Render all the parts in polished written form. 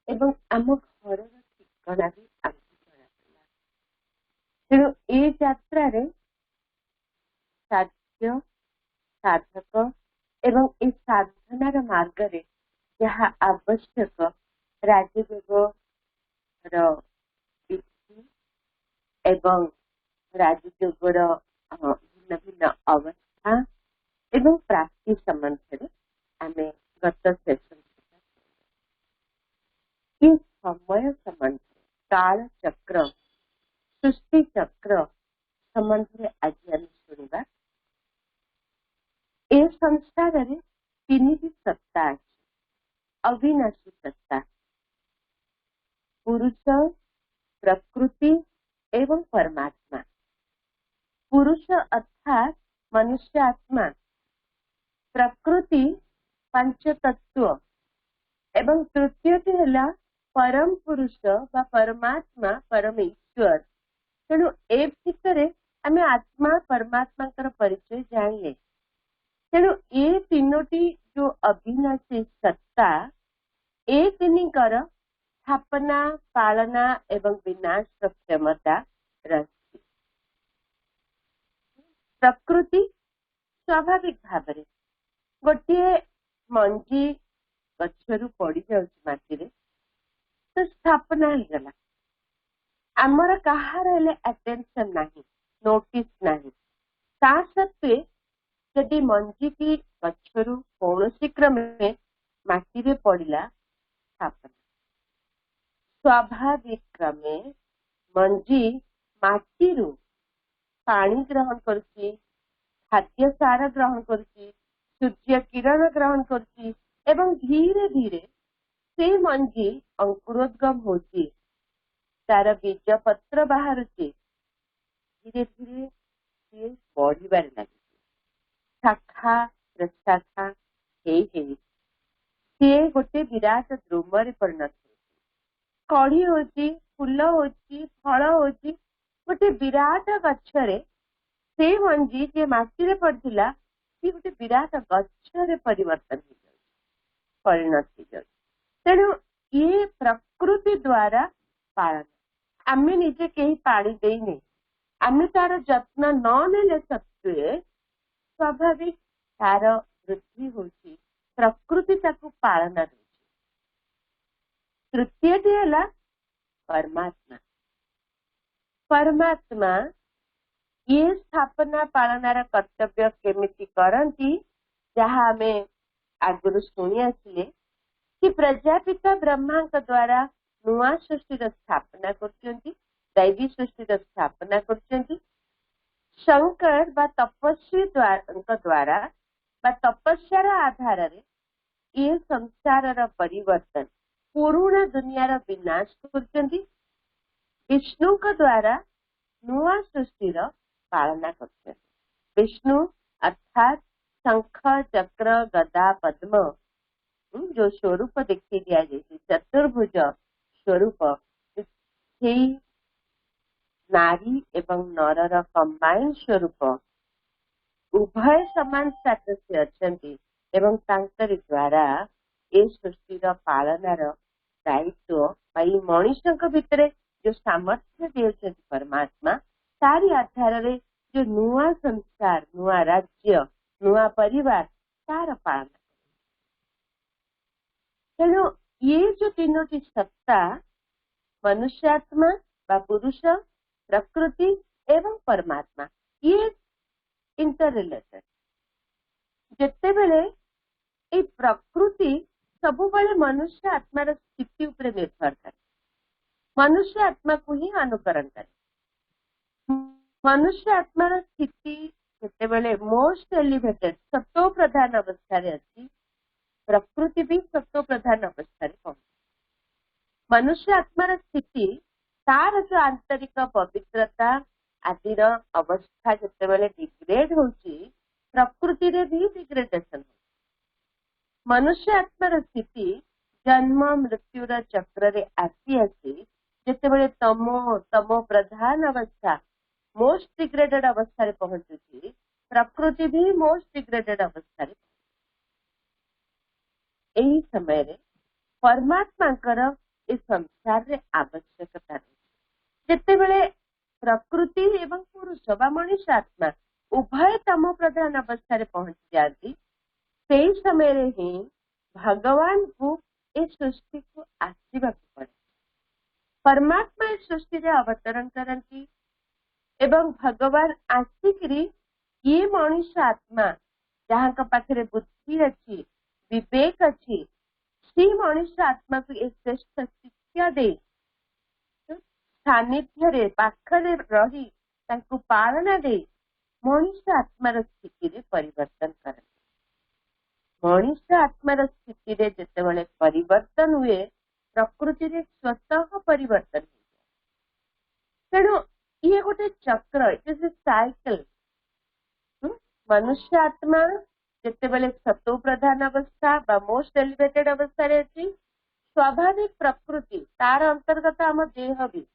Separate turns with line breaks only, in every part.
एवं आम घर ठिकना भी आमको जଣା पड़ा। तेणु ए यात्रा रे साध्य साधक एवं ए साधनार मार्ग रे जहाँ आवश्यक राजयोग विधि एवं राजयोगर भिन्न भिन्न अवस्था एवं प्राप्ति संबंध में आमे गत सेशन ये समय संबंध काल चक्र सृष्टि चक्र संबंध में आज आम शुणा। ए संसार रे तीन सत्ता अच्छी अविनाशी सत्ता पुरुष प्रकृति एवं परमात्मा। पुरुष अर्थात मनुष्य आत्मा, प्रकृति पंच तत्व एवं तृतीयटी है परम पुरुष बा परमात्मा परमेश्वर। तेणु ए भितर आमे आत्मा परमात्मा परिचय जानिए। तेणु ये तीनोटी जो अविनाशी सत्ता ए तीनिकर स्थापना पालना एवं विनाश क्षमता रही। प्रकृति स्वाभाविक भाव में गोटे मंजी गच्छरु पड़ी जाउछि माटी रे तो स्थापना हो गला। आमर कहार हेले अटेंशन नहीं, नोटिस नहीं। ता सत्वे यदि मंजी की गच्छरु कौनसी क्रम में माटी रे पड़िला स्थापना। स्वाभाविक क्रमे मंजी माटीरू पानी ग्रहण करुछि, खाद्य सार ग्रहण करुछि, सूर्य किरण ग्रहण करुछि एवं धीरे धीरे से मंजी अंकुरोद्गम होछि, तार बीज पत्र बाहरुछि, धीरे धीरे से बढ़िबार लागि शाखा प्रशाखा हे से गोटे विराट द्रुमरे परिणत कढ़ी होची, फूल होची, फल होची, गोटे विराट गच्छरे से मंजी जे माटी रे पड़थिला सी गोटे विराट गच्छरे परिवर्तन हो जाय, परिणत हो जाय। तेणु ये प्रकृति द्वारा पालन। आमे निजे केही पानी देइने, आमे तार जत्न न नेले सत्वे स्वाभाविक तार वृद्धि होची, प्रकृति ताकू पालना देछि। तृतीयटी है परमात्मा। परमात्मा ये स्थापना पालनार कर्तव्य केमिति करंती जहाँ हमें आगुरु शुणी आसिले कि प्रजापिता ब्रह्मा द्वारा नुआ सृष्टि स्थापना करछंती, दैवी सृष्टि स्थापना करछंती। शंकर बा तपस्वी द्वारा बा तपस्यार आधार रे ये संसार परिवर्तन पुराना दुनियार विनाश करछंती। विष्णु द्वारा नुआ सृष्टिर पालना करछंती। विष्णु अर्थात शंख चक्र गदा पद्म जो स्वरूप देखी दिया जाए चतुर्भुज स्वरूप नारी एवं नरर कंबाइन स्वरूप उभय समान स्टेटस अच्छी एवं तांकरी द्वारा ए सृष्टिर पालनार दायित्व मनुष्य भितर जो सामर्थ्य दे परमात्मा तारी आधार रे जो नुआ संसार नुआ राज्य नुआ परिवार तार पालना। तेणु ये जो तीनोटी सत्ता मनुष्यात्मा बा पुरुष प्रकृति एवं परमात्मा ये इंटर रिलेटेड। जिते बेले ए प्रकृति सबु बेले मनुष्य आत्मार स्थिति उपरे निर्भर करे, मनुष्य आत्मा को ही अनुकरण करे। मनुष्य आत्मार स्थिति जिते बेले मोस्ट एलिवेटेड सत्व प्रधान अवस्था रे अछि, प्रकृति भी सत्व प्रधान अवस्था रे पहुंचे। मनुष्य आत्मार स्थिति तार जो आंतरिक पवित्रता आदिर अवस्था जिते बेले डिग्रेड होची, प्रकृति रे भी डिग्रेडेशन हो। मनुष्य आत्मार स्थिति जन्म मृत्युर चक्र रे आसी आसी जिते बेले तमो प्रधान अवस्था मोस्ट डिग्रेडेड अवस्था रे पहुंचुची, प्रकृति भी मोस्ट डिग्रेडेड अवस्था रे एही समय रे परमात्मा कर ए संसार रे आवश्यकता रही जेतेबेले प्रकृति एवं पुरुष बा मनुष्य आत्मा उभय तम प्रधान अवस्था रे पहुंची जाती से समय रे ही भगवान को ए सृष्टि को आसीबा पड़े परमात्मा ए सृष्टि रे अवतरण करती एवं भगवान आसिकरी ये मनुष्य आत्मा जहाँ का पाखरे बुद्धि अच्छी विवेक अच्छी सी मनुष्य आत्मा को एक श्रेष्ठ शिक्षा दे सानिध्य रे पाखरे रही तांको पालना दे मनुष्य आत्मार स्थिति रे परिवर्तन करते मनुष्य आत्मार स्थिति रे जेतेबेले परिवर्तन हुए प्रकृति रे स्वतः परिवर्तन हुए तेणु ये गोटे चक्र इट इज ए साइकिल मनुष्य आत्मा जेतेबेले सतो प्रधान अवस्था बा मोस्ट एलिवेटेड अवस्था रे अछि स्वाभाविक प्रकृति तार अंतर्गत आम देह भी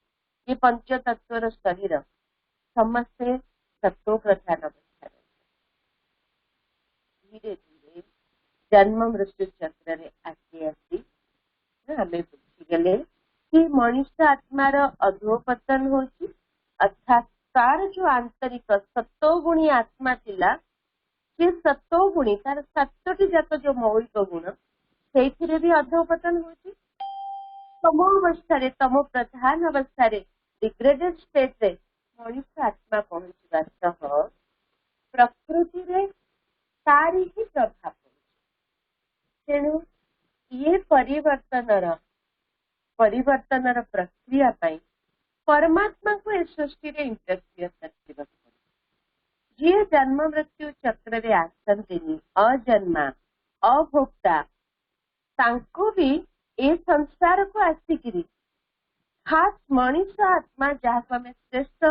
ये पंच तत्वर शरीर समस्ते सतो प्रधान अवस्था धीरे धीरे जन्म मृत्यु चक्र रे आगे आसी हमें बुझीगले कि मनुष्य आत्मार अधोपतन होची अर्थात तार जो आंतरिक सत्वगुणी आत्मा थिला से सत्वगुणी तार सातटी जात जो मौलिक गुण से भी अधोपतन होची तम अवस्था रे तम प्रधान अवस्था रे डिग्रेडेड स्टेट रे मनुष्य आत्मा पहुंचवा सह प्रकृति रे तारी ही प्रभाव तेणु ये परिवर्तनर प्रक्रिया पाई परमात्मा को इस सृष्टि रे इंटरफियर करते जी जन्म मृत्यु चक्र रे आसंतिनी अजन्मा अभोक्ता तांको भी ए संसार को आसिकिरी खास मनुष्य आत्मा जहाँ आम श्रेष्ठ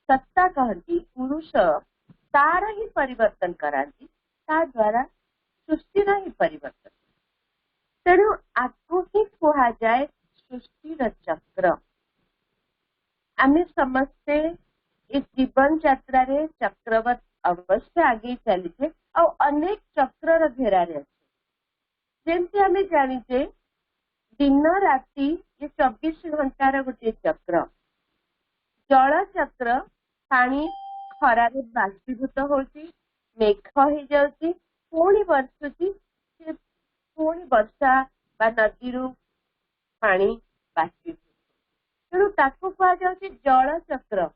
सत्ता कहती पुरुष तार ही परिवर्तन कराती ता द्वारा सृष्टिर ही परिवर्तन तेणु आपको ही कहा जाए सृष्टिर चक्र आमे समस्ते इस जीवन यात्रा रे चक्रवत अवश्य आगे चलीचे और अनेक चक्र घेरा रे जेमती आमे जानीचे दिन राति ये 24 घंटार गोटे चक्र जल चक्र पानी खरारे बाष्पीभूत होची मेघ हो जाउची पुणी बरसुची पुणी वर्षा बा नदी पानी बाष्पीभूत तेणु ताकू कहा जाउची जल चक्र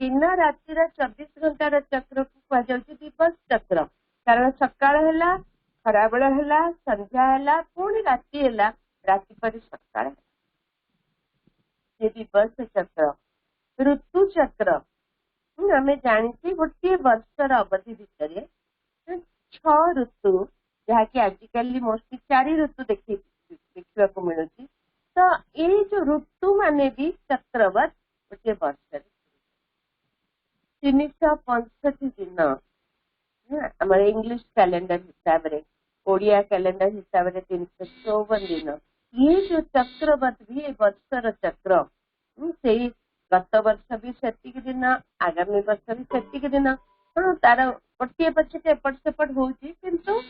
दिन रातिर 24 घंटार चक्र को कहा जाउची दिवस चक्र कारण सकाळ हैला खराबेल हैला संध्या हैला पुणी राति हैला राति पर सकाळ ये दिवस चक्र ऋतु चक्र आम जानी गोटे वर्षर अवधि भितर 6 ऋतु जहाँकि आजिकल मोस्टली 4 ऋतु देखा मिलूँ तो ये जो ऋतु माने भी चक्रवत गोटे वर्ष 365 दिन आम इंग्लिश कैलेंडर हिसाब रे ओडिया कैलेंडर हिसाब से 354 दिन ये जो चक्रवत भी वर्षर चक्र से गत वर्ष भी सेतिक दिन आगामी वर्ष भी सेतिक दिन तार गोटे पछे एपट सेपट होची किंतु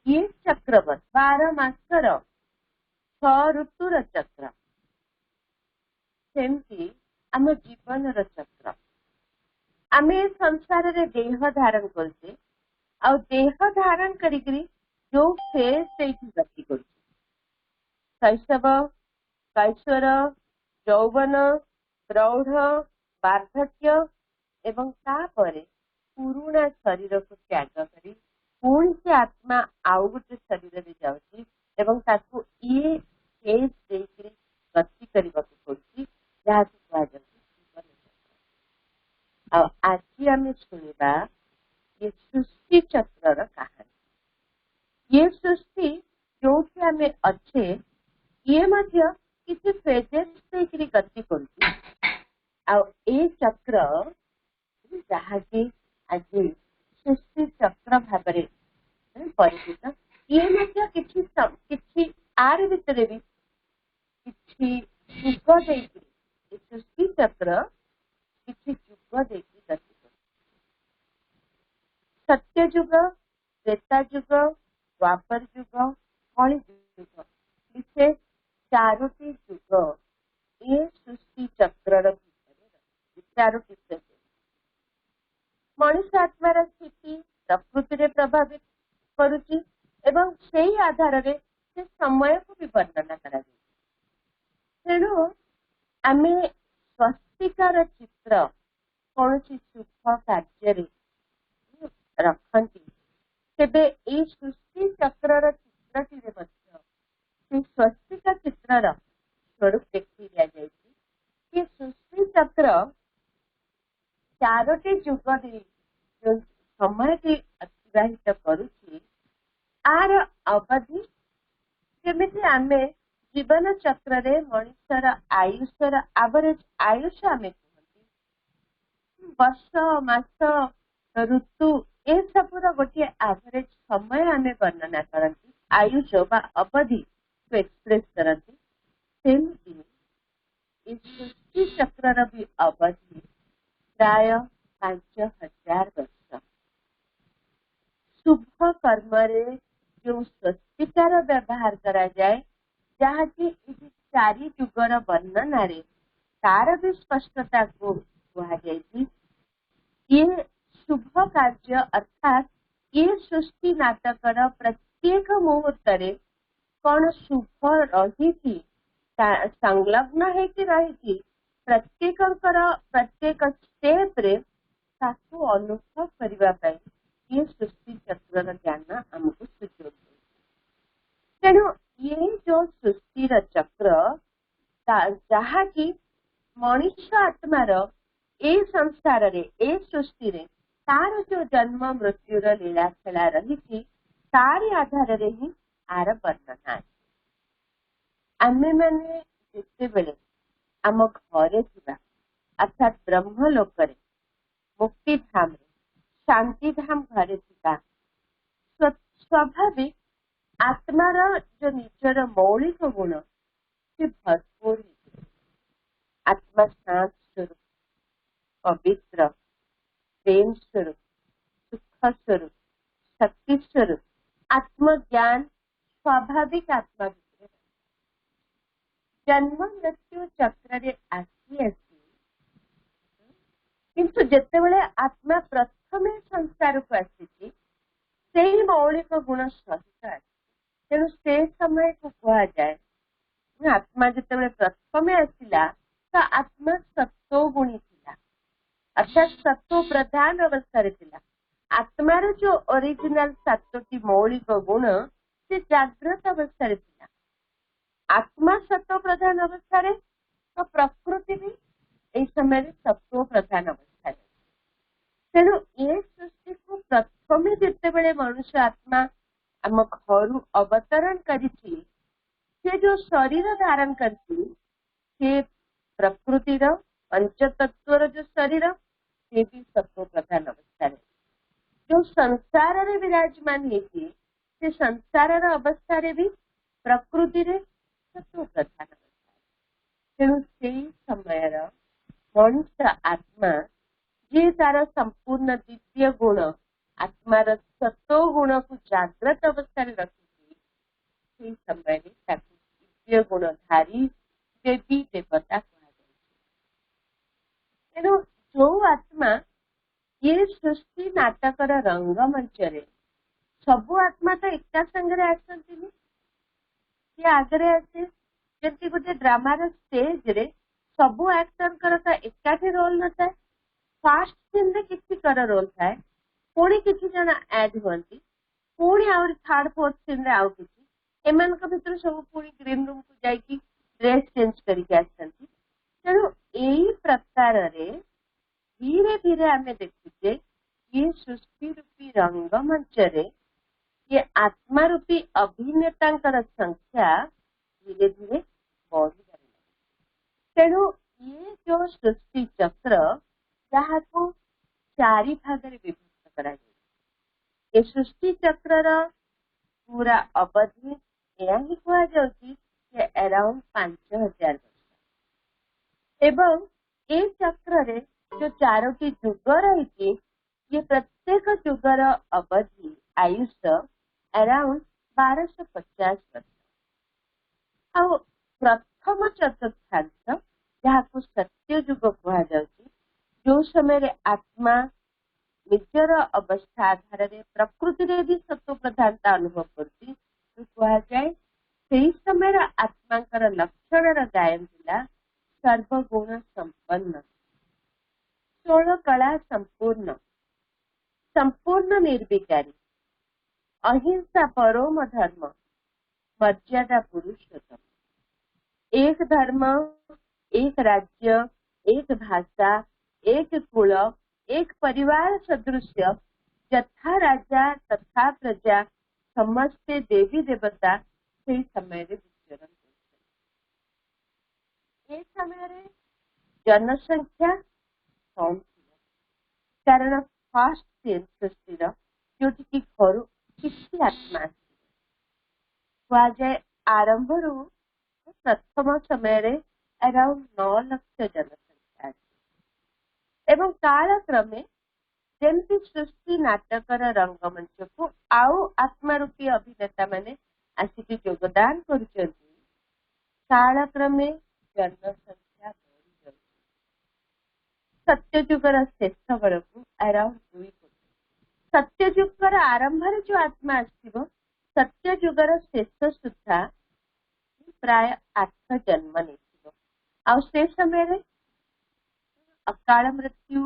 ये चक्रवत 12 मासर 6 ऋतुर चक्र सेमती आम जीवन चक्र आम संसार रे देह धारण करछे आ देह धारण करी जो फेज से गति कर शैशव कैशोर यौवन प्रौढ़ वार्धक्य एवं तापरे पुरुणा शरीर को त्याग करी पुणी से आत्मा आउ गोटे शरीर में जाउची एवं ताकू ये फेज देकरी गति करबा को पड़ुची जहाँ कहा जाउची जीवन चक्र आज आम शुणा ये सृष्टि चक्र कहानी ये सृष्टि जो आम अच्छे ये मध्य किसी फेजेस से गति करुची ए चक्र जहाँकि आज सृष्टि चक्र भाव परिचित ये मध्य किसी आर भितर भी किसी जुग देकी सृष्टि चक्र किसी जुग देकी गति कर सत्य जुग त्रेता जुग द्वापर जुग कलि जुग विशेष चारोटी जुग ये सृष्टि चक्र चारोटी स्टेज मनुष्य आत्मार स्थिति प्रकृति रे प्रभावित करुची एवं सेही आधार रे से समय को भी वर्णना करा तेणु आमे स्वस्तिकार चित्र कौन शुभ कार्य रखती तेबे ए सृष्टि चक्र चित्रटी से स्वस्तिका चित्र स्वरूप देखी दि कि सृष्टि चक्र चारोटी जुग जो समय अतिबाहित करुची आर अवधि जमी आम जीवन चक्र रे मनुष्यर आयुषर एवरेज आयुष आम कहती वर्ष मास ऋतु ए सबुर गोटे एवरेज समय आम वर्णना करती आयुष बा अवधि को एक्सप्रेस करती सेमती सृष्टि चक्र भी अवधि प्राय 5000 वर्ष शुभ कर्म रे जो स्वस्तिकार व्यवहार करा जाए जहाँकि चारि जुगर वर्णना रे तार भी स्पष्टता को कहुई ये शुभ कार्य अर्थात ये सृष्टि नाटकर प्रत्येक मुहूर्त कौन शुभ रही संलग्न है रही प्रत्येक प्रत्येक स्टेप रे ताकू अनुभव करने ये सृष्टि चक्र ज्ञान आमको सुझाव तेणु ये जो सृष्टि चक्र जहाँकि मनुष्य आत्मार ए संसार रे ए सृष्टि रे तार जो जन्म मृत्युर लीला खेला रही तारी आधार रे ही आर वर्णना आमे माने जिते बेले आम घरे अर्थात ब्रह्मलोक मुक्ति धाम शांति धाम घरे स्वाभाविक आत्मार जो निजर मौलिक गुण से भरपूर आत्मा शांत स्वरूप पवित्र प्रेम स्वरूप सुख स्वरूप शक्ति स्वरूप आत्मज्ञान स्वाभाविक आत्मा जन्म मृत्यु चक्र रे आसी किंतु जेतेबेले आत्मा प्रथम संसार को आसी से मौलिक गुण सहित तेणु से समय को कह जाए आत्मा जिते प्रथम आसला तो आत्मा सत्वगुणी थिला अर्थात सत्व प्रधान अवस्था थिला आत्मार जो ओरिजिनल सातोटी मौलिक गुण से जागृत अवस्था थिला आत्मा सत्व प्रधान अवस्था तो प्रकृति भी यही समय सत्व प्रधान अवस्था तेणु ये सृष्टि को प्रथम जिते बड़े मनुष्य आत्मा आम घर अवतरण करी जो शरीर धारण करती प्रकृतिर पंचतत्वर जो शरीर से भी सत्व प्रधान अवस्था जो संसार रे विराजमान होती से संसार अवस्था रे भी प्रकृति रे सत्व प्रधान अवस्था तेणु से समय मनुष्य आत्मा जे तार संपूर्ण दिव्य गुण आत्मार सत्व गुण को जागृत अवस्था रखी समय दिव्य गुणधारी देवी देवता तेणु जो आत्मा ये सृष्टि नाटकर रंगमंच सबु आत्मा तो एका संगे आसती ये आगे आसे जमी गोटे ड्रामार स्टेज रे सबु एक्टर तो एकाठी रोल न था फास्ट सीन रे किसी कर रोल थाए पुणी किसी जन ऐड हुंती पुणी आउर थर्ड फोर्थ सीन रे आउ किसी एमान का भितर सब पुणी ग्रीन रूम को जाइकी ड्रेस चेंज करके आसती तेणु यही प्रकार रे धीरे धीरे आमे देखुचे ये सृष्टि रूपी रंगमंच रे ये आत्मा रूपी अभिनेता संख्या धीरे धीरे बढ़ी तेणु ये जो सृष्टि चक्र जहाँ को चारि भाग विभक्त करा ये सृष्टि चक्र पूरा अवधि यह ही कह अराउंड 5000 वर्ष एवं ये चक्र रे जो चारोटी जुग रही ये प्रत्येक जुगर अवधि आयुष अराउंड 1250 वर्ष प्रथम चतुर्थांश जहाँ सत्य युग कह जो समय आत्मा निजर अवस्था आधार में प्रकृति में भी सत्व प्रधानता अनुभव करती कह जाए से समय आत्मा लक्षण गायन था सर्वगुण संपन्न 16 कला संपूर्ण संपूर्ण निर्विकारी अहिंसा परम धर्म मर्यादा पुरुषोत्तम एक धर्म एक राज्य एक भाषा एक कुल एक परिवार सदृश्य यथा राजा तथा प्रजा समस्ते देवी देवता से समय विचरण ए समय जनसंख्या कम कारण फर्स्ट सृष्टि जोटि घर किसी आत्मा कह जाए आरंभ प्रथम समय अराउंड 9 लाख जनसंख्या एवं कालक्रमे जमती सृष्टि नाटकर रंगमंच को आउ आत्मा रूपी अभिनेता माने आसिक योगदान कर कालक्रमे जनसंख्या बढ़ी सत्ययुगर शेष बेल को अराउंड 2 कोटी सत्ययुगर आरंभ जो आत्मा आसो सत्ययुगर शेष सुधा प्राय 8 जन्म नहीं आ से समय अकाल मृत्यु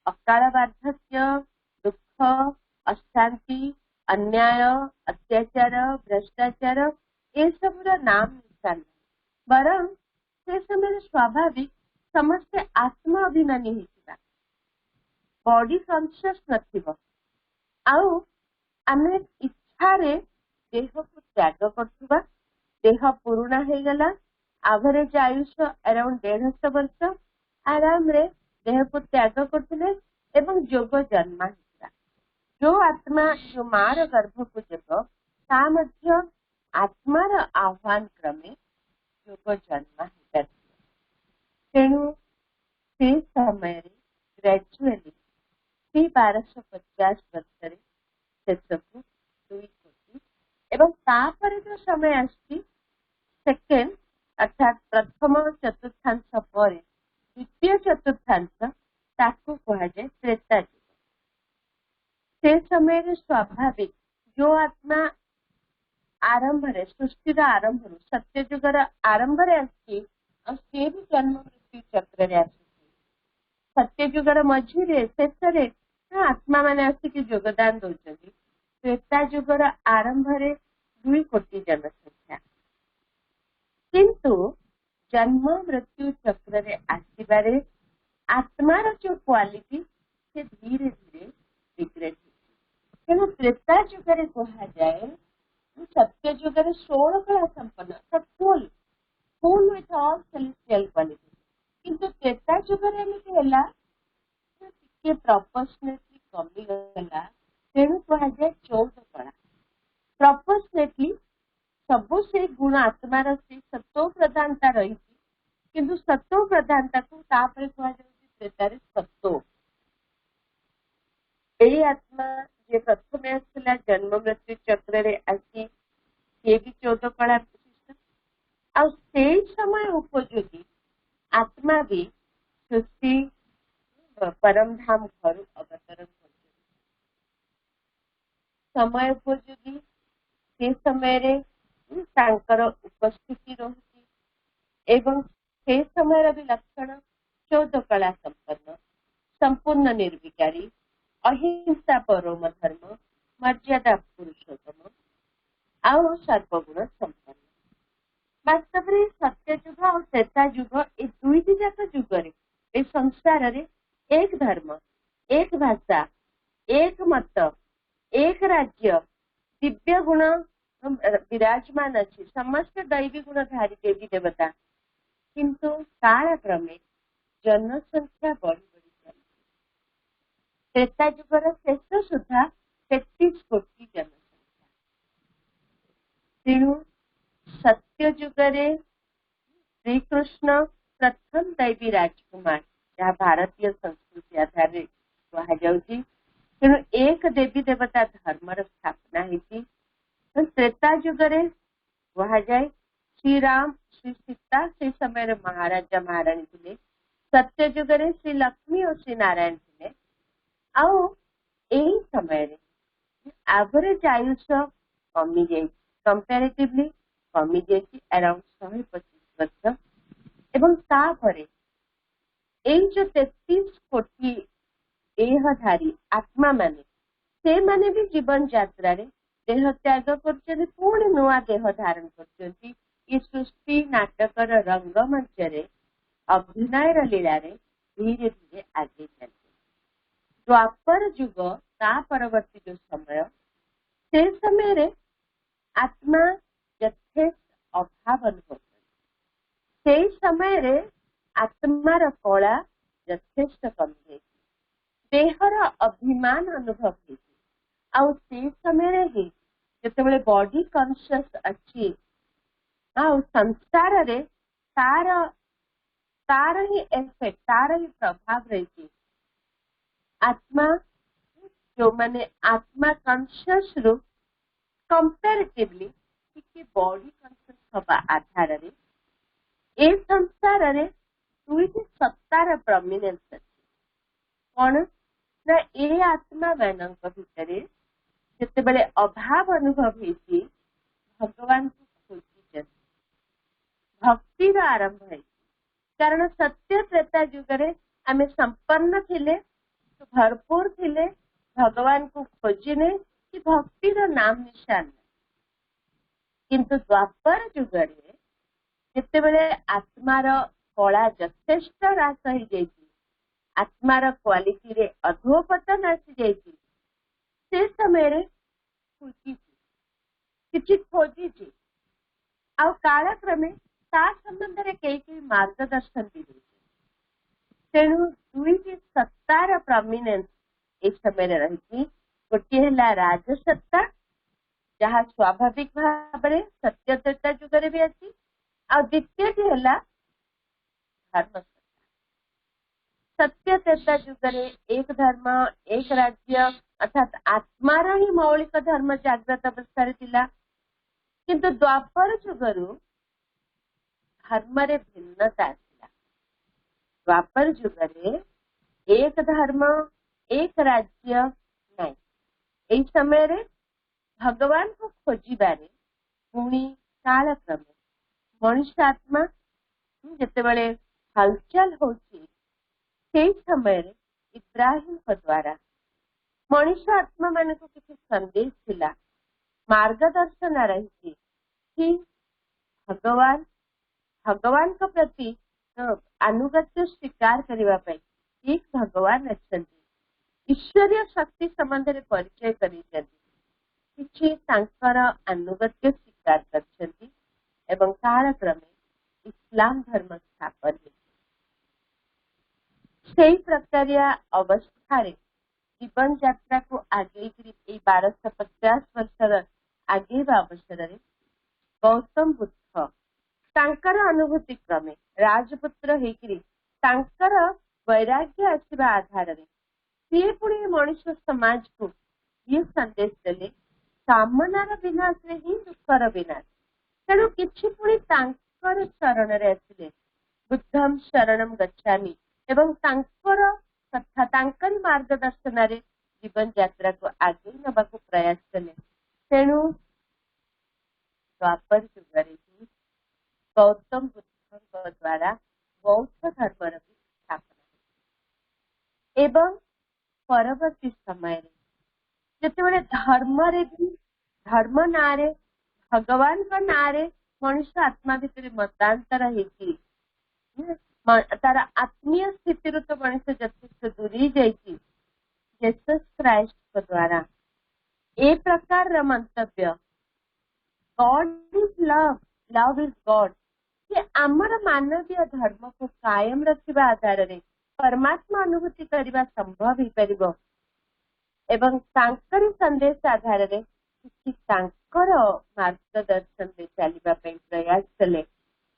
अकाल वार्धक्य दुख अशांति अन्याय अत्याचार भ्रष्टाचार ये सब नाम निशान बरं से समय स्वाभाविक समस्ते आत्मा अभिमानी होता बॉडी कॉन्शियस नथिबो आउ आमे इच्छा रे देह को त्याग करथुबा देह पुराना हो गला एवरेज आयुष अराउंड 150 वर्ष आराम रे देह को त्याग करते एवं जोग जन्म जो आत्मा जो मार गर्भ को जब ता आत्मार आह्वान क्रमे जोग जन्म तेणु से समय ग्रेजुअली 1250 वर्ष शेष को 2 कोटी एवं तापर जो समय आसी सेकेंड अर्थात प्रथम चतुर्थांश पर द्वितीय चतुर्थांश ताकू कह जाए त्रेता युग से समय स्वाभाविक जो आत्मा आरंभ सृष्टि आरंभ सत्य युगर आरंभ भी जन्म मृत्यु चक्र सत्य युगर मझीरे शेष आत्मा मैंने आसिक योगदान दौरान त्रेता युगर आरंभ 2 कोटी जनसंख्या किंतु जन्म मृत्यु चक्र रे आसबारे आत्मार जो क्वालिटी से धीरे धीरे डिग्रेड तेणु त्रेता युगर कह जाए सत्य युगर 16 कला संपन्न full full with all celestial quality किंतु त्रेता युगर एमती है टिके प्रपोर्शनेटली कमी गला तेणु कह जाए 14 कला प्रपोर्शनेटली सबु से गुण आत्मार से सत्व प्रधानता रही किंतु सत्व प्रधानता को तापर कह त्रेतार सत्व यही आत्मा जे प्रथम आसला जन्म मृत्यु चक्र रे आसी ये भी 14 कला विशिष्ट आ समय उपयोगी आत्मा भी सृष्टि परम धाम घर अवतरण कर समय उपयोगी से समय उपस्थिति रही एवं से समय भी लक्षण 14 कला संपन्न संपूर्ण निर्विकारी अहिंसा परम धर्म मर्यादा पुरुषोत्तम आउ सर्वगुण संपन्न वास्तव में सत्य युग और त्रेता युग ए दुईटी जाक युगर ए संसार रे एक धर्म एक भाषा एक मत एक राज्य दिव्य गुण विराजमान अच्छी समस्त दैवी गुणधारी देवी देवता किंतु कालक्रमे जनसंख्या बढ़ी बढ़ी चली त्रेता युगर शेष सुधा 33 कोटी जनसंख्या तेणु सत्य युगरे श्री कृष्ण प्रथम दैवी राजकुमार जहाँ भारतीय संस्कृति आधार कह जाऊँगी तेणु एक देवी देवता धर्मर स्थापना होती त्रेता युगरे कह जाए श्री राम श्री सीता से समय महाराजा महाराणी थे, सत्य जुगरे श्री लक्ष्मी और श्री नारायण थे। आउ एही समय एवरेज आयुष कमी जाए, कंपैरेटिवली कमी जाए अराउंड 125 वर्ष। एवं तापरे एई जो 33 कोटी देहधारी आत्मा माने से माने भी जीवन यात्रा रे देह त्याग कर पुणी नुआ देह धारण कर सृष्टि नाटकर रंगमंच रे अभिनय लीला रे धीरे धीरे आगे चलते। द्वापर युग ता परवर्ती जो समय से समय रे आत्मा यथेष्ट अभाव अनुभव से समय रे आत्मार कला यथेष्ट कमी जाए, देहर अभिमान अनुभव हो समय ही जिते बॉडी कॉन्शियस अच्छी संसार रे तार तार ही एफेक्ट तार ही प्रभाव रही। आत्मा जो माने आत्मा कॉन्शियस रु कंपैरेटिवली बॉडी कॉन्शियस हवा आधार रे ए संसार रे दुईटी सत्तार प्रमिनेंस अच्छी। कौन ना ए आत्मा मानक भितर जिते अभाव अनुभव होती भगवान को खोजी भक्तिर आरंभ है। कारण सत्य त्रेता युगरे आमे संपन्न थिले, भरपूर थिले, भगवान को खोजिने कि भक्तिर नाम निशान। किंतु द्वापर युगरे जिते आत्मार कला यथेष्ट ह्रास हो जाइए, आत्मार क्वालिटी रे अधोपतन आसी जाइए, से समय किछि खोजी आ कालक्रमे ता संबंध रे कई मार्गदर्शन भी दे। तेणु दुईटी सत्तार प्रमिनेंस ए समय रही। गोटे है राजसत्ता जहाँ स्वाभाविक भाव में सत्य त्रेता युग भी अच्छी, आ द्वितीय है धर्म सत्ता। सत्य त्रेता युग एक धर्म एक राज्य अर्थात आत्मार ही मौलिक धर्म जाग्रत अवस्था थिला, किंतु द्वापर युगरु धर्म रे भिन्नता आसिला। द्वापर युगरे एक धर्म एक राज्य नहीं, एई समय रे भगवान को खोजिबारे पुणी कालक्रमे मनुष्य आत्मा जितेबले हलचल होची से समय रे इब्राहिम को द्वारा मनुष्य आत्मा मान को किसी संदेश थिला, मार्गदर्शन रही कि भगवान भगवान को प्रति अनुगत्य स्वीकार करने एक भगवान अच्छा ईश्वरीय शक्ति संबंध में परिचय कर अनुगत्य स्वीकार कर कालक्रमे इस्लाम धर्म स्थापन से प्रकार अवस्था जीवन यात्रा को आगे 1250 वर्ष आगे अवसर गौतम बुद्ध तांकर अनुभूति क्रमे राजपुत्र होकर वैराग्य आसवा आधार सी पुणी मनुष्य समाज को ये संदेश देले कामनार विनाश रे ही दुखर विनाश। तेणु किछि पुणी तांकर शरण रे आसिले बुद्धम शरणम गच्छामि एवं तांकर कथा तांकर मार्गदर्शन रे जीवन यात्रा को आगे नबा को प्रयास कले। तेणु द्वापर युगरे गौतम बुद्ध द्वारा बौद्ध धर्म स्थापना एवं परवर्ती समय जिते धर्म रे भी धर्म नारे भगवान का नारे मनुष्य आत्मा भितर मतांतर होती तार आत्मीय स्थिति तो मनुष्य यथेष्ट दूरी जाइए। जीसस क्राइस्ट द्वारा ए प्रकार मंतव्य God is love, love is God कि आमर मानवीय धर्म को कायम रखा आधार रे परमात्मा अनुभूति करने संभव हो पार एवं तांकर संदेश आधार रे किसी तांकर मार्गदर्शन में चलने प्रयास कले।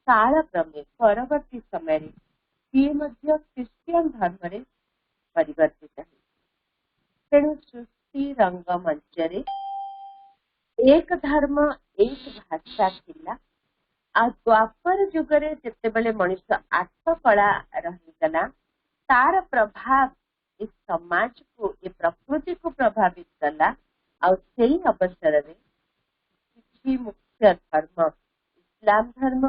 कालक्रमे परवर्ती समय क्रिश्चियन धर्म रे परिवर्तित है। तेणु सृष्टि रंगमंच रे एक धर्म एक भाषा थिला, आ द्वापर जुगरे जितेबले मनुष्य आठ कला रहीगला तार प्रभाव इस समाज को ये प्रकृति को प्रभावित कला और सही अवसर रे किसी मुख्य धर्म इस्लाम धर्म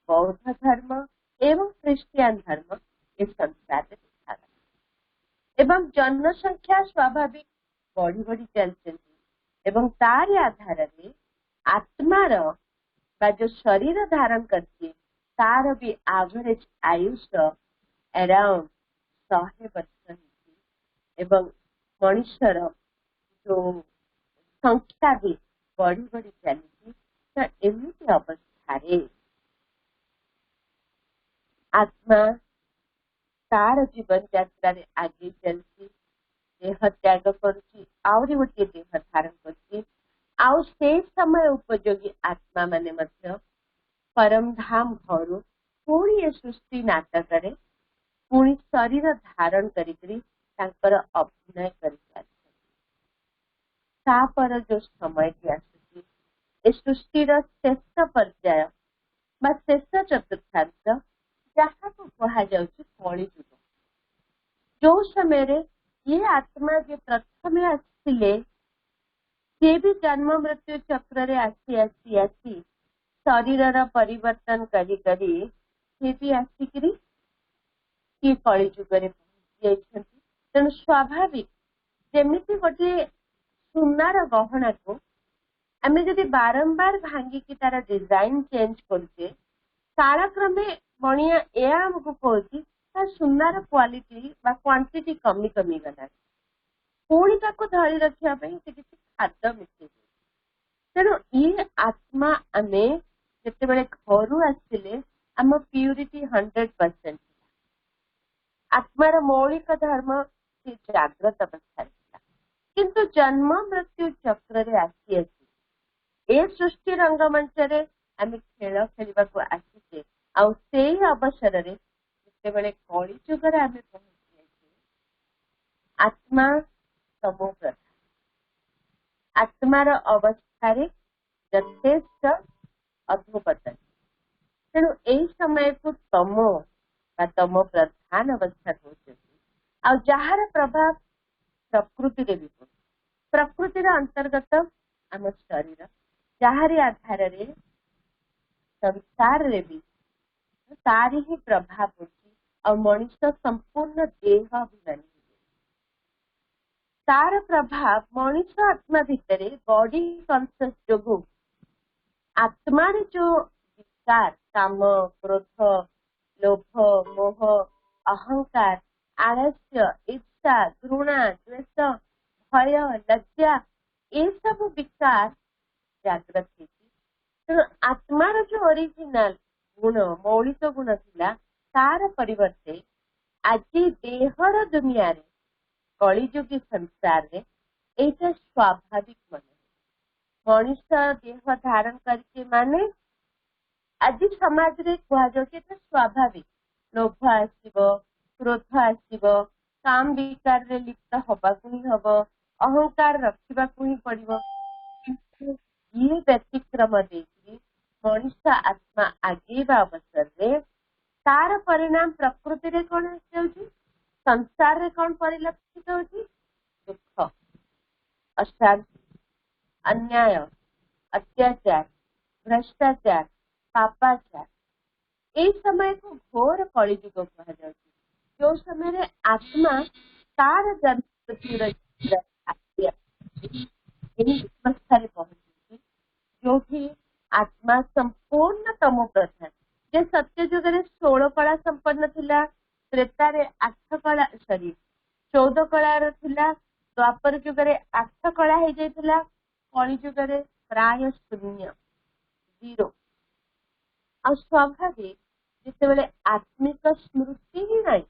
बौद्ध धर्म एवं ख्रिस्टियन धर्म इस संसार में देखा गया एवं जनसंख्या स्वाभाविक बढ़ी बढ़ी चलती एवं तार आधार रे आत्मार बा जो शरीर धारण करती तार भी एवरेज आयुष अराउंड 100 वर्ष एवं मनुष्यर जो संख्या भी बढ़ी बढ़ी चली तो एमती अवस्था आत्मा तार जीवन यात्रा रे आगे चलती देह त्याग करुच्ची आउरी गोटे देह धारण करती आउ से समय उपयोगी आत्मा माने मध्य परम धाम घर पुणी ये सृष्टि नाटक रे पुणी शरीर धारण करी तांकर अभिनय कर जो समय की आसुची ए सृष्टिर शेष पर्याय बा शेष चतुर्थांश जहाँ को कहा जाउची कलिजुग जो समय रे ये आत्मा जो प्रथम आसिले से भी जन्म मृत्यु चक्र रे आसी आसी आसी शरीर परिवर्तन करी करी से भी आसिकरी ये कलिजुग रे पहुंची जाइछंती तेणु स्वाभाविक जेमिति गोटे सुनार गहना को आम जदि बारंबार भांगिकी तार डिजाइन चेंज करछे कालक्रमे बणिया ए आमको कहूँ सुनार क्वालिटी बा क्वांटिटी कमी कमी गला पुणी ताको धरी रखा किसी खाद्य मिसे तेणु ये आत्मा आमे जिते घर आसिले आम प्यूरिटी 100% आत्मार मौलिक धर्म से जाग्रत अवस्था किंतु जन्म मृत्यु चक्र रे आसी आसी ए सृष्टि रंगमंच रे आमे खेल खेलिबा को आसीचे आ से अवसर रे जिते कली जुग रे आमे पहुंची आत्मा तमो प्रधान आत्मार अवस्था रे यथेष्ट अधोपतन तेणु यही समय को तमो बा तमो प्रधान अवस्था कहते आ जार प्रभाव प्रकृति रे भी प्रकृतिर अंतर्गत आम शरीर जहारी आधार रे संसार रे भी तारी ही प्रभाव होची और मनुष्य संपूर्ण देह अभिमानी तार प्रभाव मनुष्य आत्मा भितर बॉडी कॉन्शियस जोगु आत्मा रे जो विकार काम क्रोध लोभ मोह अहंकार आलस्य इच्छा घृणा द्वेष भय लज्जा ये सब विकार जागृत तेणु आत्मार जो ओरिजिनाल गुण मौलिक गुण थिला तार परिवर्ते आज देहर दुनिया रे कलिजुगी संसार रे एटा स्वाभाविक मन मनुष्य देह धारण करके माने आज समाज रे कहा जाउछि स्वाभाविक लोभ आसीबो क्रोध आसीबो काम विकार रे लिप्त हबाकू ही हबो अहंकार रखिबाकू ही पड़िबो ये व्यतिक्रम देखी मनुष्य आत्मा आगेवा अवसर रे तार परिणाम प्रकृति रे कौन आसी संसार रे कौन परिलक्षित होची दुख अशांति अन्याय अत्याचार भ्रष्टाचार पापाचार ए समय को घोर कलिजुग कहा जाउछि जो समय रे आत्मा तार जन्म अवस्था रे पहुंची जो कि आत्मा संपूर्ण तमो प्रधान जे सत्य जुग रे 16 कला संपन्न थिला त्रेता रे 8 कला 14 कला थिला द्वापर जुग रे 8 कला हे जाइथिला कलि जुग रे प्राय शून्य जीरो और स्वाभाविक जिते आत्मिक स्मृति ही नहीं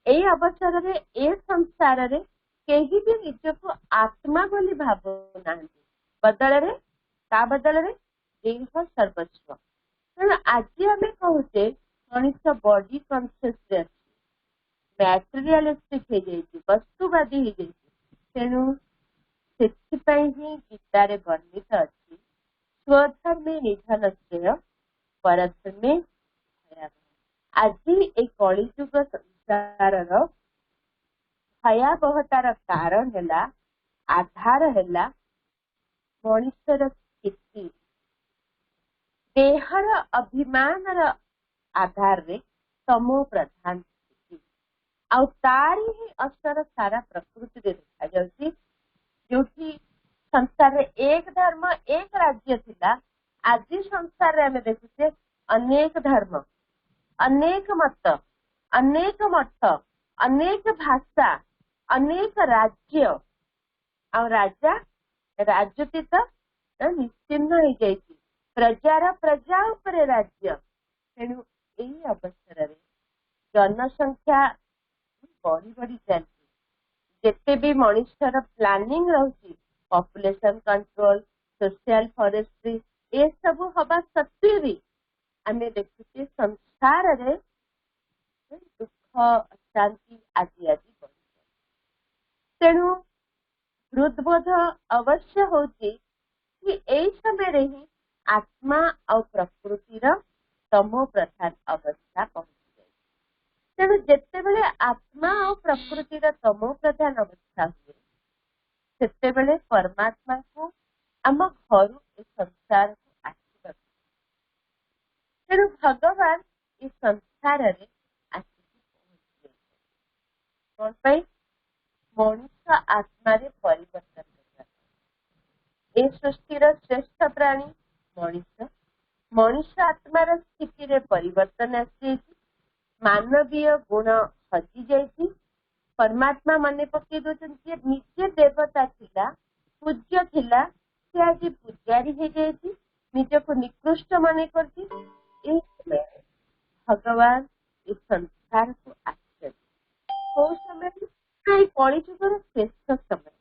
ए अवसर रे ए संसार रे केही भी निजको आत्मा बोली भाबो नांती बदल रे ता बदल रे देह सर्वस्व तेणु आज आम कहूचे मनुष्य बॉडी कॉन्शियस रे अछि मैटेरियलिस्टिक हे जाइछि वस्तुवादी हे जाइछि तेणु सेथिपाई ही गीता रे वर्णित अछि स्वधर्मे निधनस्य परधर्मे भयावह। आज ए कलिजुग संसार भयावहतार कारण है आधार है मनुष्यर स्थिति देहर अभिमान आधार रे तमो प्रधान स्थिति आउ तारी ही असर सारा प्रकृति रे देखा जाउची जोठी संसार रे एक धर्म एक राज्य थिला आज संसार रे हमें देखुचे अनेक धर्म अनेक मत अनेक मठ अनेक भाषा अनेक राज्य आ राजा राजतीत निश्चिन्न हो जाइए प्रजार प्रजा उपरे राज्य तेणु यही अवसर रे जनसंख्या बढ़ी बढ़ी चलती जिते भी मनुष्यर प्लानिंग रही पॉपुलेशन कंट्रोल सोशल फॉरेस्ट्री ये सब हवा सत्वे भी आम देखुचे संसार रे दुख अशांति आदि आदि बढ़ तेणु हृदबोध अवश्य होची कि एई समय रे ही आत्मा और प्रकृतिर तमो प्रधान अवस्था पहुंची जाए तेणु जेते बेले आत्मा और प्रकृतिर तमो प्रधान अवस्था हुए सेते बेले परमात्मा को आम घर ए संसार को आशीर्वाद तेणु भगवान इस संसार रे आसिकी पहुंची जाए कौन पाई मनुष्य आत्मा रे परिवर्तन ए सृष्टिर श्रेष्ठ प्राणी मनुष्य मनुष्य आत्मार स्थिति रे परिवर्तन आसी मानवीय गुण हजि जाइए परमात्मा मन पकई दौरान निजे देवता थिला पूज्य थिला से आज पूजारी हो जाइए निज को निकृष्ट मन कर भगवान इस संसार को आश्चर्य कौ समय कलिजुगर शेष समय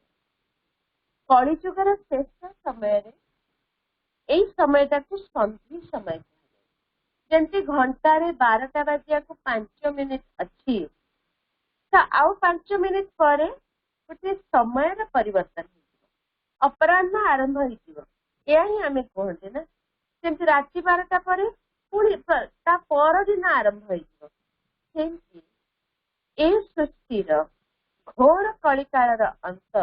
कलिजुगर शेष समय समय संधि समय जमती घंटे 12टा बाजिया को 5 मिनिट अच्छी आउ 5 मिनिट पर गोटे समय परिवर्तन अपराह्न आरंभ हो आम कहते ना जमी राति 12टा पर पुणी परदिन आरंभ हो सृष्टिर घोर कलिकाल अंत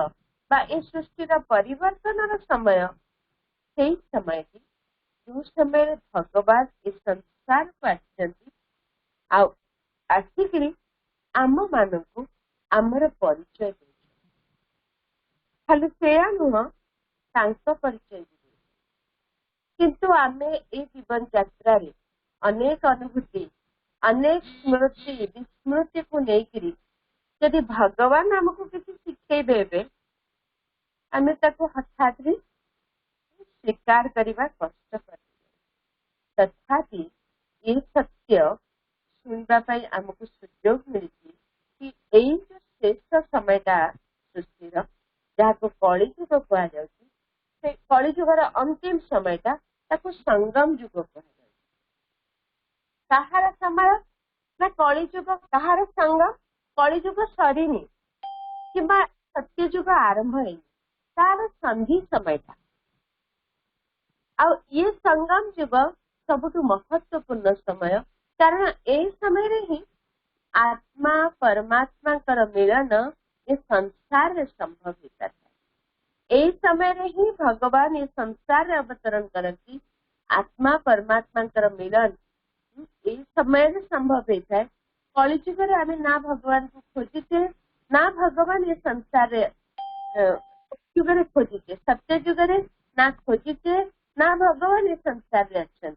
बा ए सृष्टिर परिवर्तन समय से समय जो समय भगवान इस संसार को आसिक आम मान को आमर परिचय खाली से नुह परिचय किंतु आमे ए जीवन यात्रा रे अनेक अनुभूति अनेक स्मृति विस्मृति को लेकर यदि भगवान आमको किसी शिखेबे आम हठात भी स्वीकार करने कष्ट तथापि ये सत्य सुनवाई आमको सुजोग मिली कि यही जो शेष समयटा सृष्टिर जहाँ को कलिजुग कह कलिजुगर अंतिम समयटा संगम युग कह कहार समय ना कलिजुग कहार संगम कलिजुग सरीनी कि सत्यजुग आरंभ है तार संधि समयटा ये संगम युग सबुठ महत्वपूर्ण समय कारण ए समय रे ही आत्मा परमात्मा मिलन ये संसार रे संभव होता है ए समय रे ही भगवान ये संसार रे अवतरण करती आत्मा परमात्मा मिलन ए समय रे संभव होता है कलिजुग रे आमे ना भगवान को खोजिते ना भगवान ये संसार रे युग रे खोजिते सत्य युग रे ना खोजिते ना भगवान ये संसार रे अच्छा